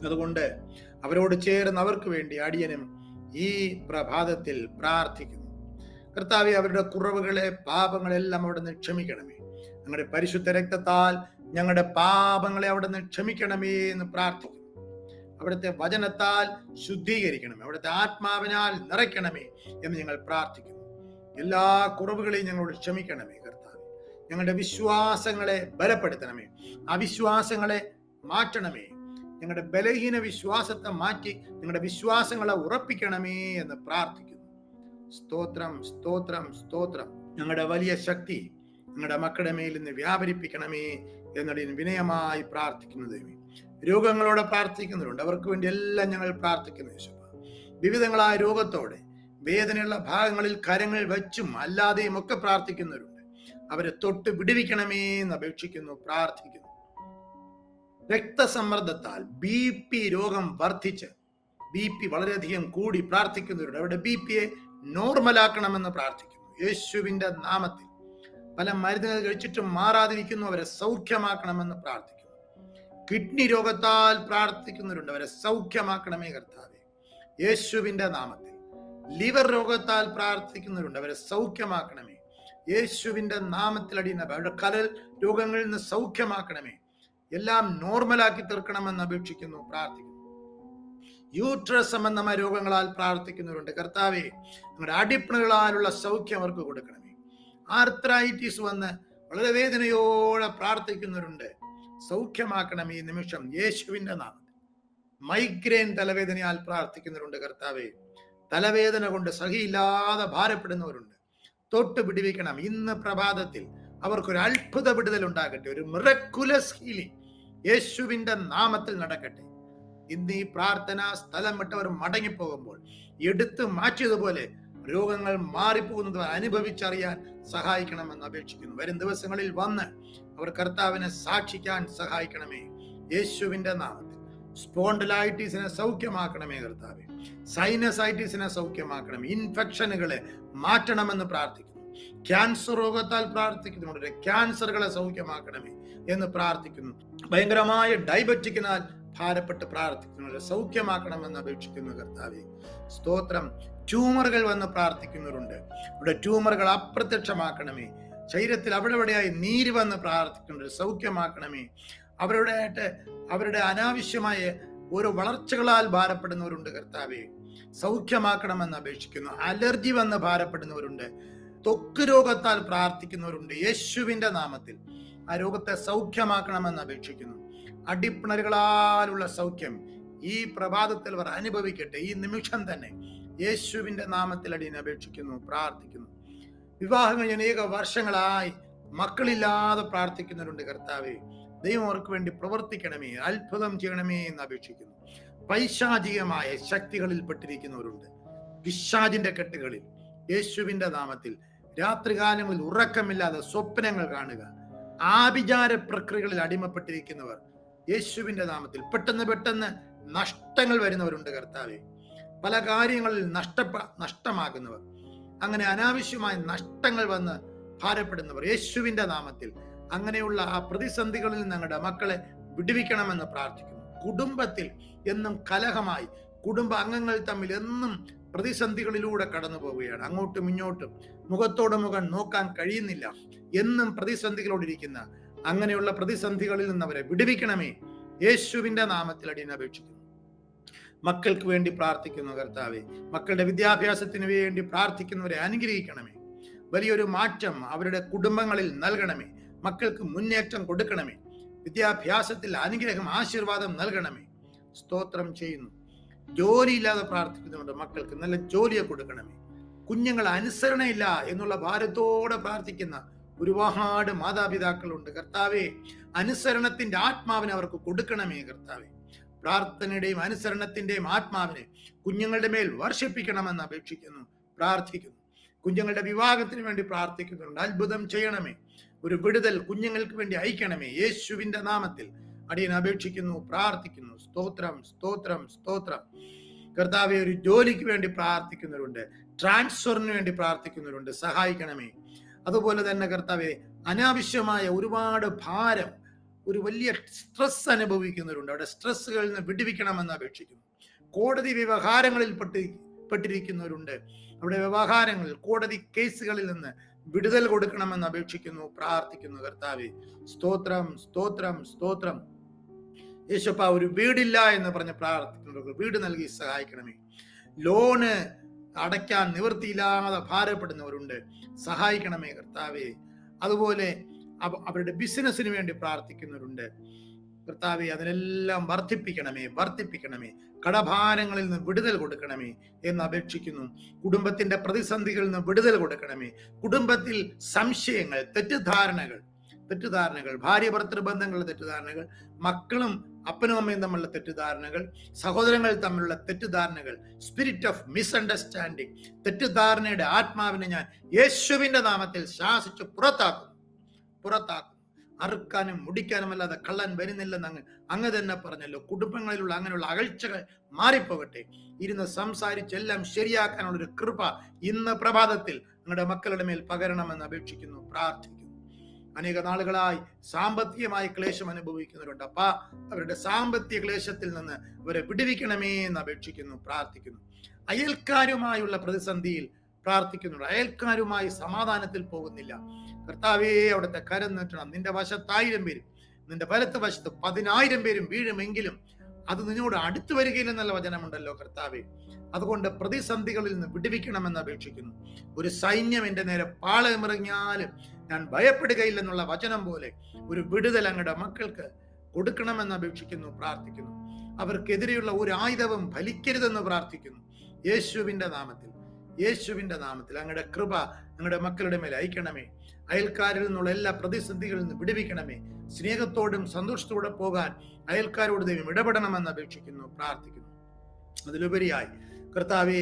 അതുകൊണ്ട് അവരോട് ചേർന്ന് അവർക്ക് വേണ്ടി അടിയനും ഈ പ്രഭാതത്തിൽ പ്രാർത്ഥിക്കുന്നു. കർത്താവേ, അവരുടെ കുറവുകളെ, പാപങ്ങളെല്ലാം അവിടുന്ന് ക്ഷമിക്കണമേ. ഞങ്ങളുടെ പരിശുദ്ധ രക്തത്താൽ ഞങ്ങളുടെ പാപങ്ങളെ അവിടുന്ന് ക്ഷമിക്കണമേ എന്ന് പ്രാർത്ഥിക്കുന്നു. അവിടുത്തെ വചനത്താൽ ശുദ്ധീകരിക്കണമേ, അവിടുത്തെ ആത്മാവിനാൽ നിറയ്ക്കണമേ എന്ന് ഞങ്ങൾ പ്രാർത്ഥിക്കുന്നു. എല്ലാ കുറവുകളെയും ഞങ്ങളോട് ക്ഷമിക്കണമേ കർത്താവേ. ഞങ്ങളുടെ വിശ്വാസങ്ങളെ ബലപ്പെടുത്തണമേ, അവിശ്വാസങ്ങളെ മാറ്റണമേ. ഞങ്ങളുടെ ബലഹീന വിശ്വാസത്തെ മാറ്റി ഞങ്ങളുടെ വിശ്വാസങ്ങളെ ഉറപ്പിക്കണമേ എന്ന് പ്രാർത്ഥിക്കുന്നു. സ്തോത്രം, സ്തോത്രം, സ്തോത്രം. ഞങ്ങളുടെ വലിയ ശക്തി ഞങ്ങളുടെ മക്കളുടെ മേൽ നിന്ന് വ്യാപരിപ്പിക്കണമേ എന്നതിന് വിനയമായി പ്രാർത്ഥിക്കുന്നു ദൈവമേ. രോഗങ്ങളോടെ പ്രാർത്ഥിക്കുന്നവരുണ്ട്, അവർക്ക് വേണ്ടി എല്ലാം ഞങ്ങൾ പ്രാർത്ഥിക്കുന്നു യേശുവേ. വിവിധങ്ങളായ രോഗത്തോടെ വേദനയുള്ള ഭാഗങ്ങളിൽ കരങ്ങൾ വെച്ചും അല്ലാതെയും ഒക്കെ പ്രാർത്ഥിക്കുന്നവരുണ്ട്. അവരെ തൊട്ട് വിടുവിക്കണമേ എന്ന് അപേക്ഷിക്കുന്നു, പ്രാർത്ഥിക്കുന്നു. രക്തസമ്മർദ്ദത്താൽ BP രോഗം വർദ്ധിച്ച് BP വളരെയധികം കൂടി പ്രാർത്ഥിക്കുന്നവരുണ്ട്. അവരുടെ BPയെ നോർമലാക്കണമെന്ന് പ്രാർത്ഥിക്കുന്നു യേശുവിന്റെ നാമത്തിൽ. പല മരുന്നുകൾ കഴിച്ചിട്ടും മാറാതിരിക്കുന്നു, അവരെ സൗഖ്യമാക്കണമെന്ന് പ്രാർത്ഥിക്കുന്നു. കിഡ്നി രോഗത്താൽ പ്രാർത്ഥിക്കുന്നവരുണ്ട്, അവരെ സൗഖ്യമാക്കണമേ കർത്താവേ യേശുവിന്റെ നാമത്തിൽ. ലിവർ രോഗത്താൽ പ്രാർത്ഥിക്കുന്നവരുണ്ട്, അവരെ സൗഖ്യമാക്കണമേ യേശുവിന്റെ നാമത്തിൽ. അടിയനവ അവരുടെ കരൾ രോഗങ്ങളിൽ നിന്ന് സൗഖ്യമാക്കണമേ, എല്ലാം നോർമലാക്കി തീർക്കണമെന്ന് അപേക്ഷിക്കുന്നു, പ്രാർത്ഥിക്കുന്നു. യൂട്രസ് സംബന്ധമായ രോഗങ്ങളാൽ പ്രാർത്ഥിക്കുന്നവരുണ്ട്. കർത്താവേ, നമ്മുടെ അടിപ്പിണകളാലുള്ള സൗഖ്യം അവർക്ക് കൊടുക്കണമേ. ആർത്രൈറ്റിസ് വന്ന് വളരെ വേദനയോടെ പ്രാർത്ഥിക്കുന്നവരുണ്ട്, സൗഖ്യമാക്കണം ഈ നിമിഷം യേശുവിന്റെ നാമത്തിൽ. മൈഗ്രെയിൻ തലവേദനയാൽ പ്രാർത്ഥിക്കുന്നവരുണ്ട്. കർത്താവേ, തലവേദന കൊണ്ട് സഹിയില്ലാതെ ഭാരപ്പെടുന്നവരുണ്ട്, തൊട്ട് പിടിവിക്കണം. ഇന്ന് പ്രഭാതത്തിൽ അവർക്കൊരു അത്ഭുത വിടുതൽ ഉണ്ടാകട്ടെ, ഒരു മിറക്കുലസ് ഹീലിംഗ് യേശുവിന്റെ നാമത്തിൽ നടക്കട്ടെ. ഇന്ന് ഈ പ്രാർത്ഥനാ സ്ഥലം വിട്ടവർ മടങ്ങിപ്പോകുമ്പോൾ എടുത്തു മാറ്റിയതുപോലെ രോഗങ്ങൾ മാറിപ്പോകുന്നത് അനുഭവിച്ചറിയാൻ സഹായിക്കണമെന്ന് അപേക്ഷിക്കുന്നു. വരും ദിവസങ്ങളിൽ വന്ന് അവർ കർത്താവിനെ സാക്ഷിക്കാൻ സഹായിക്കണമേ യേശുവിന്റെ നാമത്തിൽ. സ്പോണ്ടിലൈറ്റിസിനെ സൗഖ്യമാക്കണമേ കർത്താവേ, സൈനസൈറ്റിസിനെ സൗഖ്യമാക്കണമേ, ഇൻഫെക്ഷനുകളെ മാറ്റണമെന്ന് പ്രാർത്ഥിക്കുന്നു. ക്യാൻസർ രോഗത്താൽ പ്രാർത്ഥിക്കുന്നുണ്ട്, ക്യാൻസറുകളെ സൗഖ്യമാക്കണമേ എന്ന് പ്രാർത്ഥിക്കുന്നു. ഭയങ്കരമായ ഡയബറ്റിക്കിനാൽ ഭാരപ്പെട്ട് പ്രാർത്ഥിക്കുന്നവരെ സൗഖ്യമാക്കണമെന്ന് അപേക്ഷിക്കുന്നു കർത്താവേ. സ്തോത്രം. ട്യൂമറുകൾ വന്ന് പ്രാർത്ഥിക്കുന്നവരുണ്ട്, ഇവിടെ ട്യൂമറുകൾ അപ്രത്യക്ഷമാക്കണമേ. ശരീരത്തിൽ അവിടെവിടെയായി നീര് വന്ന് പ്രാർത്ഥിക്കുന്നുണ്ട്, സൗഖ്യമാക്കണമേ. അവരുടെ അനാവശ്യമായ ഓരോ വളർച്ചകളാൽ ഭാരപ്പെടുന്നവരുണ്ട് കർത്താവേ, സൗഖ്യമാക്കണമെന്ന് അപേക്ഷിക്കുന്നു. അലർജി വന്ന് ഭാരപ്പെടുന്നവരുണ്ട്, ത്വക്ക് രോഗത്താൽ പ്രാർത്ഥിക്കുന്നവരുണ്ട്. യേശുവിന്റെ നാമത്തിൽ ആ രോഗത്തെ സൗഖ്യമാക്കണമെന്ന് അപേക്ഷിക്കുന്നു. അടിപ്പിണറുകളാലുള്ള സൗഖ്യം ഈ പ്രഭാതത്തിൽ അവർ അനുഭവിക്കട്ടെ ഈ നിമിഷം തന്നെ യേശുവിന്റെ നാമത്തിൽ അടിയൻ അപേക്ഷിക്കുന്നു, പ്രാർത്ഥിക്കുന്നു. വിവാഹം കഴിഞ്ഞ അനേക വർഷങ്ങളായി മക്കളില്ലാതെ പ്രാർത്ഥിക്കുന്നവരുണ്ട് കർത്താവേ, ദൈവം അവർക്ക് വേണ്ടി പ്രവർത്തിക്കണമേ, അത്ഭുതം ചെയ്യണമേ എന്ന് അപേക്ഷിക്കുന്നു. പൈശാചികമായ ശക്തികളിൽ പെട്ടിരിക്കുന്നവരുണ്ട്, പിശാചിന്റെ കെട്ടുകളിൽ യേശുവിന്റെ നാമത്തിൽ. രാത്രികാലങ്ങളിൽ ഉറക്കമില്ലാതെ സ്വപ്നങ്ങൾ കാണുക, ആഭിചാര പ്രക്രിയകളിൽ അടിമപ്പെട്ടിരിക്കുന്നവർ യേശുവിന്റെ നാമത്തിൽ. പെട്ടെന്ന് നഷ്ടങ്ങൾ വരുന്നവരുണ്ട് കർത്താവേ, പല കാര്യങ്ങളിൽ നഷ്ടമാകുന്നവർ, അങ്ങനെ അനാവശ്യമായ നഷ്ടങ്ങൾ വന്ന് ഭാരപ്പെടുന്നവർ യേശുവിന്റെ നാമത്തിൽ. അങ്ങനെയുള്ള ആ പ്രതിസന്ധികളിൽ ഞങ്ങളുടെ മക്കളെ വിടുവിക്കണമെന്ന് പ്രാർത്ഥിക്കുന്നു. കുടുംബത്തിൽ എന്നും കലഹമായി, കുടുംബ അംഗങ്ങൾ തമ്മിൽ എന്നും പ്രതിസന്ധികളിലൂടെ കടന്നു പോവുകയാണ്, അങ്ങോട്ടും ഇങ്ങോട്ടും മുഖത്തോട് മുഖം നോക്കാൻ കഴിയുന്നില്ല, എന്നും പ്രതിസന്ധികളോടിരിക്കുന്ന അങ്ങനെയുള്ള പ്രതിസന്ധികളിൽ നിന്ന് അവരെ വിടുവിക്കണമേ യേശുവിന്റെ നാമത്തിൽ അടിയൻ അപേക്ഷിക്കുന്നു. മക്കൾക്ക് വേണ്ടി പ്രാർത്ഥിക്കുന്നു കർത്താവേ, മക്കളുടെ വിദ്യാഭ്യാസത്തിന് വേണ്ടി പ്രാർത്ഥിക്കുന്നവരെ അനുഗ്രഹിക്കണമേ. വലിയൊരു മാറ്റം അവരുടെ കുടുംബങ്ങളിൽ നൽകണമേ, മക്കൾക്ക് മുന്നേറ്റം കൊടുക്കണമേ, വിദ്യാഭ്യാസത്തിൽ അനുഗ്രഹം ആശീർവാദം നൽകണമേ. സ്തോത്രം ചെയ്യുന്നു. ജോലിയില്ലാതെ പ്രാർത്ഥിക്കുന്നുണ്ട്, മക്കൾക്ക് നല്ല ജോലിയെ കൊടുക്കണമേ. കുഞ്ഞുങ്ങൾ അനുസരണയില്ല എന്നുള്ള ഭാരത്തോടെ പ്രാർത്ഥിക്കുന്ന ഒരുപാട് മാതാപിതാക്കളുണ്ട് കർത്താവേ, അനുസരണത്തിന്റെ ആത്മാവിനെ അവർക്ക് കൊടുക്കണമേ കർത്താവേ. പ്രാർത്ഥനയുടെയും അനുസരണത്തിന്റെയും ആത്മാവിനെ കുഞ്ഞുങ്ങളുടെ മേൽ വർഷിപ്പിക്കണമെന്ന് അപേക്ഷിക്കുന്നു, പ്രാർത്ഥിക്കുന്നു. കുഞ്ഞുങ്ങളുടെ വിവാഹത്തിന് വേണ്ടി പ്രാർത്ഥിക്കുന്നുണ്ട്. അത്ഭുതം ചെയ്യണമേ, ഒരു വിടുതൽ കുഞ്ഞുങ്ങൾക്ക് വേണ്ടി അയക്കണമേ. യേശുവിന്റെ നാമത്തിൽ അടിയൻ അപേക്ഷിക്കുന്നു, പ്രാർത്ഥിക്കുന്നു. സ്തോത്രം, സ്തോത്രം, സ്തോത്രം. കർത്താവെ, ഒരു ജോലിക്ക് വേണ്ടി പ്രാർത്ഥിക്കുന്നവരുണ്ട്, ട്രാൻസ്ഫറിന് വേണ്ടി പ്രാർത്ഥിക്കുന്നവരുണ്ട്, സഹായിക്കണമേ. അതുപോലെ തന്നെ കർത്താവെ, അനാവശ്യമായ ഒരുപാട് ഭാരം, ഒരു വലിയ സ്ട്രെസ് അനുഭവിക്കുന്നവരുണ്ട്, അവിടെ സ്ട്രെസ്സുകളിൽ നിന്ന് വിടുവിക്കണമെന്ന് അപേക്ഷിക്കുന്നു. കോടതി വ്യവഹാരങ്ങളിൽ പെട്ടിരിക്കുന്നവരുണ്ട്, അവിടെ വ്യവഹാരങ്ങളിൽ, കോടതി കേസുകളിൽ നിന്ന് വിടുതൽ കൊടുക്കണമെന്ന് അപേക്ഷിക്കുന്നു, പ്രാർത്ഥിക്കുന്നു. കർത്താവെ, സ്തോത്രം, സ്തോത്രം, സ്തോത്രം. യേശുപ്പ, ഒരു വീടില്ല എന്ന് പറഞ്ഞ് പ്രാർത്ഥിക്കുന്നവർക്ക് വീട് നൽകി സഹായിക്കണമേ. ലോണ് അടയ്ക്കാൻ നിവൃത്തിയില്ലാതെ ഭാരപ്പെടുന്നവരുണ്ട്, സഹായിക്കണമേ കർത്താവെ. അതുപോലെ അവരുടെ ബിസിനസ്സിന് വേണ്ടി പ്രാർത്ഥിക്കുന്നവരുണ്ട്. കർത്താവെ, അതിനെല്ലാം വർദ്ധിപ്പിക്കണമേ. കടഭാരങ്ങളിൽ നിന്ന് വിടുതൽ കൊടുക്കണമേ എന്ന് അപേക്ഷിക്കുന്നു. കുടുംബത്തിന്റെ പ്രതിസന്ധികളിൽ നിന്ന് വിടുതൽ കൊടുക്കണമേ. കുടുംബത്തിൽ സംശയങ്ങൾ, തെറ്റിദ്ധാരണകൾ, ഭാര്യ ഭർത്തൃ ബന്ധങ്ങളുടെ തെറ്റിദ്ധാരണകൾ, മക്കളും അപ്പനും അമ്മയും തമ്മിലുള്ള തെറ്റിദ്ധാരണകൾ, സഹോദരങ്ങൾ തമ്മിലുള്ള തെറ്റിദ്ധാരണകൾ, സ്പിരിറ്റ് ഓഫ് മിസ്അണ്ടർസ്റ്റാൻഡിങ്, തെറ്റിദ്ധാരണയുടെ ആത്മാവിനെ ഞാൻ യേശുവിന്റെ നാമത്തിൽ ശാസിച്ച് പുറത്താക്കും. അറുക്കാനും മുടിക്കാനും അല്ലാതെ കള്ളൻ വരുന്നില്ലെന്ന് അങ്ങ് തന്നെ പറഞ്ഞല്ലോ. കുടുംബങ്ങളിലുള്ള അങ്ങനെയുള്ള അകൽച്ചകൾ മാറിപ്പോകട്ടെ. ഇരുന്ന് സംസാരിച്ച് എല്ലാം ശരിയാക്കാനുള്ള ഒരു കൃപ ഇന്ന് പ്രഭാതത്തിൽ നിങ്ങളുടെ മക്കളുടെ മേൽ പകരണമെന്ന് അപേക്ഷിക്കുന്നു, പ്രാർത്ഥിക്കുന്നു. അനേക നാളുകളായി സാമ്പത്തികമായി ക്ലേശം അനുഭവിക്കുന്നവരുണ്ട്. അപ്പ അവരുടെ സാമ്പത്തിക ക്ലേശത്തിൽ നിന്ന് അവരെ വിടുവിക്കണമേ എന്ന് അപേക്ഷിക്കുന്നു, പ്രാർത്ഥിക്കുന്നു. അയൽക്കാരുമായുള്ള പ്രതിസന്ധിയിൽ പ്രാർത്ഥിക്കുന്നുണ്ട്. അയൽക്കാരുമായി സമാധാനത്തിൽ പോകുന്നില്ല. കർത്താവേ, അവിടുത്തെ കരം നീട്ടണം. നിന്റെ വശത്ത് 1000 പേരും നിന്റെ വലത്ത് വശത്ത് 10,000 പേരും വീഴുമെങ്കിലും അത് നിന്നോട് അടുത്തു വരികയില്ലെന്നുള്ള വചനമുണ്ടല്ലോ കർത്താവേ. അതുകൊണ്ട് പ്രതിസന്ധികളിൽ നിന്ന് വിടുവിക്കണമെന്ന് അപേക്ഷിക്കുന്നു. ഒരു സൈന്യം എന്റെ നേരെ പാളയമിറങ്ങിയാലും ഞാൻ ഭയപ്പെടുകയില്ലെന്നുള്ള വചനം പോലെ ഒരു വിടുതൽ അങ്ങയുടെ മക്കൾക്ക് കൊടുക്കണമെന്ന് അപേക്ഷിക്കുന്നു, പ്രാർത്ഥിക്കുന്നു. അവർക്കെതിരെയുള്ള ഒരു ആയുധവും ഫലിക്കരുതെന്ന് പ്രാർത്ഥിക്കുന്നു. യേശുവിന്റെ നാമത്തിൽ അങ്ങയുടെ കൃപ അങ്ങയുടെ മക്കളുടെ മേൽ അയക്കണമേ. അയൽക്കാരിൽ നിന്നുള്ള എല്ലാ പ്രതിസന്ധികളിൽ നിന്ന് വിടുവിക്കണമേ. സ്നേഹത്തോടും സന്തോഷത്തോടെ പോകാൻ അയൽക്കാരോട് ദൈവം ഇടപെടണമെന്ന് അപേക്ഷിക്കുന്നു, പ്രാർത്ഥിക്കുന്നു. അതിലുപരിയായി കർത്താവേ,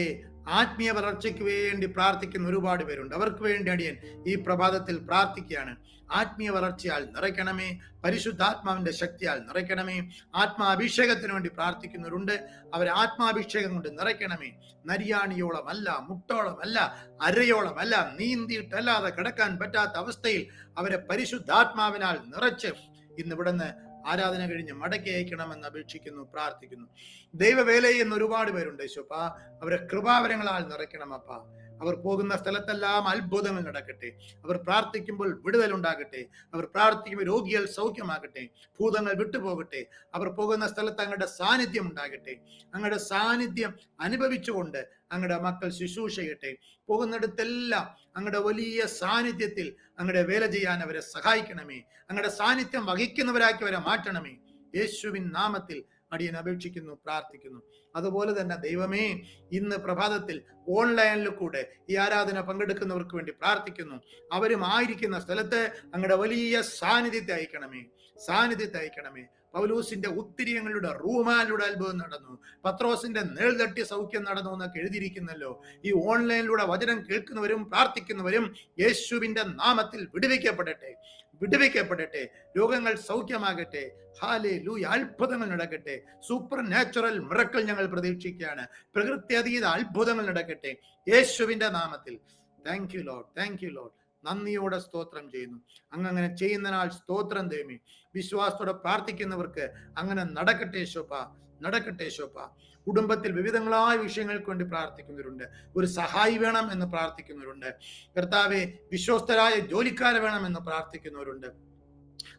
ആത്മീയ വളർച്ചയ്ക്ക് വേണ്ടി പ്രാർത്ഥിക്കുന്ന ഒരുപാട് പേരുണ്ട്. അവർക്ക് വേണ്ടി അടിയൻ ഈ പ്രഭാതത്തിൽ പ്രാർത്ഥിക്കുകയാണ്. ആത്മീയ വളർച്ചയാൽ നിറയ്ക്കണമേ, പരിശുദ്ധാത്മാവിന്റെ ശക്തിയാൽ നിറയ്ക്കണമേ. ആത്മാഭിഷേകത്തിന് വേണ്ടി പ്രാർത്ഥിക്കുന്നവരുണ്ട്, അവരെ ആത്മാഭിഷേകം കൊണ്ട് നിറയ്ക്കണമേ. നരിയാണിയോളമല്ല, മുട്ടോളമല്ല, അരയോളമല്ല, നീന്തിയിട്ടല്ലാതെ കിടക്കാൻ പറ്റാത്ത അവസ്ഥയിൽ അവരെ പരിശുദ്ധാത്മാവിനാൽ നിറച്ച് ഇന്ന് ഇവിടുന്ന് ആരാധന കഴിഞ്ഞ് മടക്കി അയക്കണമെന്ന് അപേക്ഷിക്കുന്നു, പ്രാർത്ഥിക്കുന്നു. ദൈവവേലയിൽ നിന്ന് ഒരുപാട് പേരുണ്ട് യേശുപ്പ, അവരെ കൃപാവരങ്ങളാൽ നിറയ്ക്കണമപ്പ. അവർ പോകുന്ന സ്ഥലത്തെല്ലാം അത്ഭുതങ്ങൾ നടക്കട്ടെ. അവർ പ്രാർത്ഥിക്കുമ്പോൾ വിടുതൽ ഉണ്ടാകട്ടെ. അവർ പ്രാർത്ഥിക്കുമ്പോൾ രോഗികൾ സൗഖ്യമാകട്ടെ, ഭൂതങ്ങൾ വിട്ടുപോകട്ടെ. അവർ പോകുന്ന സ്ഥലത്ത് അങ്ങയുടെ സാന്നിധ്യം ഉണ്ടാകട്ടെ. അങ്ങയുടെ സാന്നിധ്യം അനുഭവിച്ചുകൊണ്ട് അങ്ങയുടെ മക്കൾ ശുശ്രൂഷ ചെയ്യട്ടെ. പോകുന്നിടത്തെല്ലാം അങ്ങയുടെ വലിയ സാന്നിധ്യത്തിൽ അങ്ങയുടെ വേല ചെയ്യാൻ അവരെ സഹായിക്കണമേ. അങ്ങയുടെ സാന്നിധ്യം വഹിക്കുന്നവരാക്കി അവരെ മാറ്റണമേ. യേശുവിൻ നാമത്തിൽ അടിയൻ അപേക്ഷിക്കുന്നു, പ്രാർത്ഥിക്കുന്നു. അതുപോലെ തന്നെ ദൈവമേ, ഇന്ന് പ്രഭാതത്തിൽ ഓൺലൈനിൽ കൂടെ ഈ ആരാധന പങ്കെടുക്കുന്നവർക്ക് വേണ്ടി പ്രാർത്ഥിക്കുന്നു. അവരും ആയിരിക്കുന്ന സ്ഥലത്ത് അങ്ങയുടെ വലിയ സാന്നിധ്യത്തെ അയക്കണമേ. പൗലൂസിന്റെ ഉത്തിരിയങ്ങളുടെ റൂമാലിലൂടെ അത്ഭുതം നടന്നു, പത്രോസിന്റെ നേൾതട്ടി സൗഖ്യം നടന്നു എന്നൊക്കെ എഴുതിയിരിക്കുന്നല്ലോ. ഈ ഓൺലൈനിലൂടെ വചനം കേൾക്കുന്നവരും പ്രാർത്ഥിക്കുന്നവരും യേശുവിന്റെ നാമത്തിൽ വിടുവിക്കപ്പെടട്ടെ. രോഗങ്ങൾ സൗഖ്യമാകട്ടെ. ഹല്ലേലൂയ. അത്ഭുതങ്ങൾ നടക്കട്ടെ. സൂപ്പർ നാച്ചുറൽ മിറക്കിൾ ഞങ്ങൾ പ്രതീക്ഷിക്കുകയാണ്. പ്രകൃത്യതീത അത്ഭുതങ്ങൾ നടക്കട്ടെ യേശുവിന്റെ നാമത്തിൽ. Thank you Lord. നന്ദിയോടെ സ്തോത്രം ചെയ്യുന്നു. അങ്ങനെ ചെയ്യുന്നതിനാൽ സ്തോത്രം ദൈവമേ. വിശ്വാസത്തോടെ പ്രാർത്ഥിക്കുന്നവർക്ക് അങ്ങനെ നടക്കട്ടെ യേശോപ്പ. കുടുംബത്തിൽ വിവിധങ്ങളായ വിഷയങ്ങൾക്ക് വേണ്ടി പ്രാർത്ഥിക്കുന്നവരുണ്ട്. ഒരു സഹായി വേണം എന്ന് പ്രാർത്ഥിക്കുന്നവരുണ്ട്. കർത്താവെ, വിശ്വസ്തരായ ജോലിക്കാരെ വേണം എന്ന് പ്രാർത്ഥിക്കുന്നവരുണ്ട്.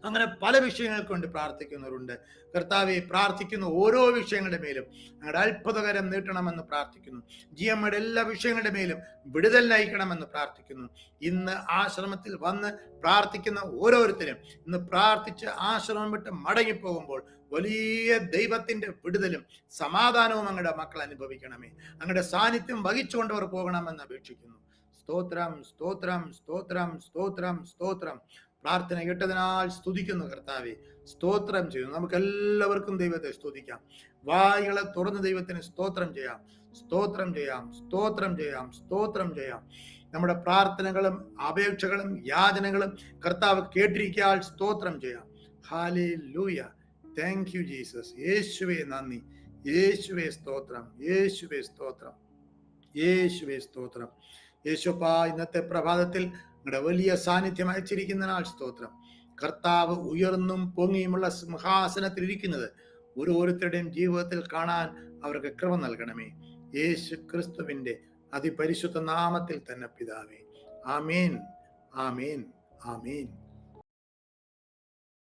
അങ്ങനെ പല വിഷയങ്ങൾക്ക് വേണ്ടി പ്രാർത്ഥിക്കുന്നവരുണ്ട്. കർത്താവെ, പ്രാർത്ഥിക്കുന്ന ഓരോ വിഷയങ്ങളുടെ മേലും ഞങ്ങളുടെ അത്ഭുതകരം നീട്ടണമെന്ന് പ്രാർത്ഥിക്കുന്നു. ജിയമ്മയുടെ എല്ലാ വിഷയങ്ങളുടെ മേലും വിടുതൽ നയിക്കണമെന്ന് പ്രാർത്ഥിക്കുന്നു. ഇന്ന് ആശ്രമത്തിൽ വന്ന് പ്രാർത്ഥിക്കുന്ന ഓരോരുത്തരും ഇന്ന് പ്രാർത്ഥിച്ച് ആശ്രമം വിട്ട് മടങ്ങിപ്പോകുമ്പോൾ വലിയ ദൈവത്തിന്റെ വിടുതലും സമാധാനവും അങ്ങയുടെ മക്കൾ അനുഭവിക്കണമേ. അങ്ങയുടെ സാന്നിധ്യം വഹിച്ചുകൊണ്ടവർ പോകണമെന്ന് അപേക്ഷിക്കുന്നു. സ്തോത്രം. പ്രാർത്ഥന കേട്ടതിനാൽ സ്തുതിക്കുന്നു കർത്താവെ. സ്തോത്രം ചെയ്യുന്നു. നമുക്ക് എല്ലാവർക്കും ദൈവത്തെ സ്തുതിക്കാം. വായുകളെ തുറന്ന് ദൈവത്തിന് സ്തോത്രം ചെയ്യാം. സ്തോത്രം ചെയ്യാം. സ്തോത്രം ചെയ്യാം. സ്തോത്രം ചെയ്യാം. നമ്മുടെ പ്രാർത്ഥനകളും അപേക്ഷകളും യാചനകളും കർത്താവ് കേട്ടിരിക്കാൻ സ്തോത്രം ചെയ്യാം. ഹല്ലേലൂയ. Thank you Jesus. യേശുവേ നന്ദി. യേശുവേ സ്തോത്രം. യേശുവേ സ്തോത്രം. യേശുവേ സ്തോത്രം. യേശുപ്പാ, ഇന്നത്തെ പ്രഭാതത്തിൽ നിങ്ങളുടെ വലിയ സാന്നിധ്യം അയച്ചിരിക്കുന്നതിനാൽ സ്തോത്രം. കർത്താവ് ഉയർന്നും പൊങ്ങിയുമുള്ള സിംഹാസനത്തിൽ ഇരിക്കുന്നത് ഓരോരുത്തരുടെയും ജീവിതത്തിൽ കാണാൻ അവർക്ക് കൃപ നൽകണമേ. യേശു ക്രിസ്തുവിന്റെ അതിപരിശുദ്ധ നാമത്തിൽ തന്നെ പിതാവേ. ആമേൻ, ആമേൻ, ആമേൻ.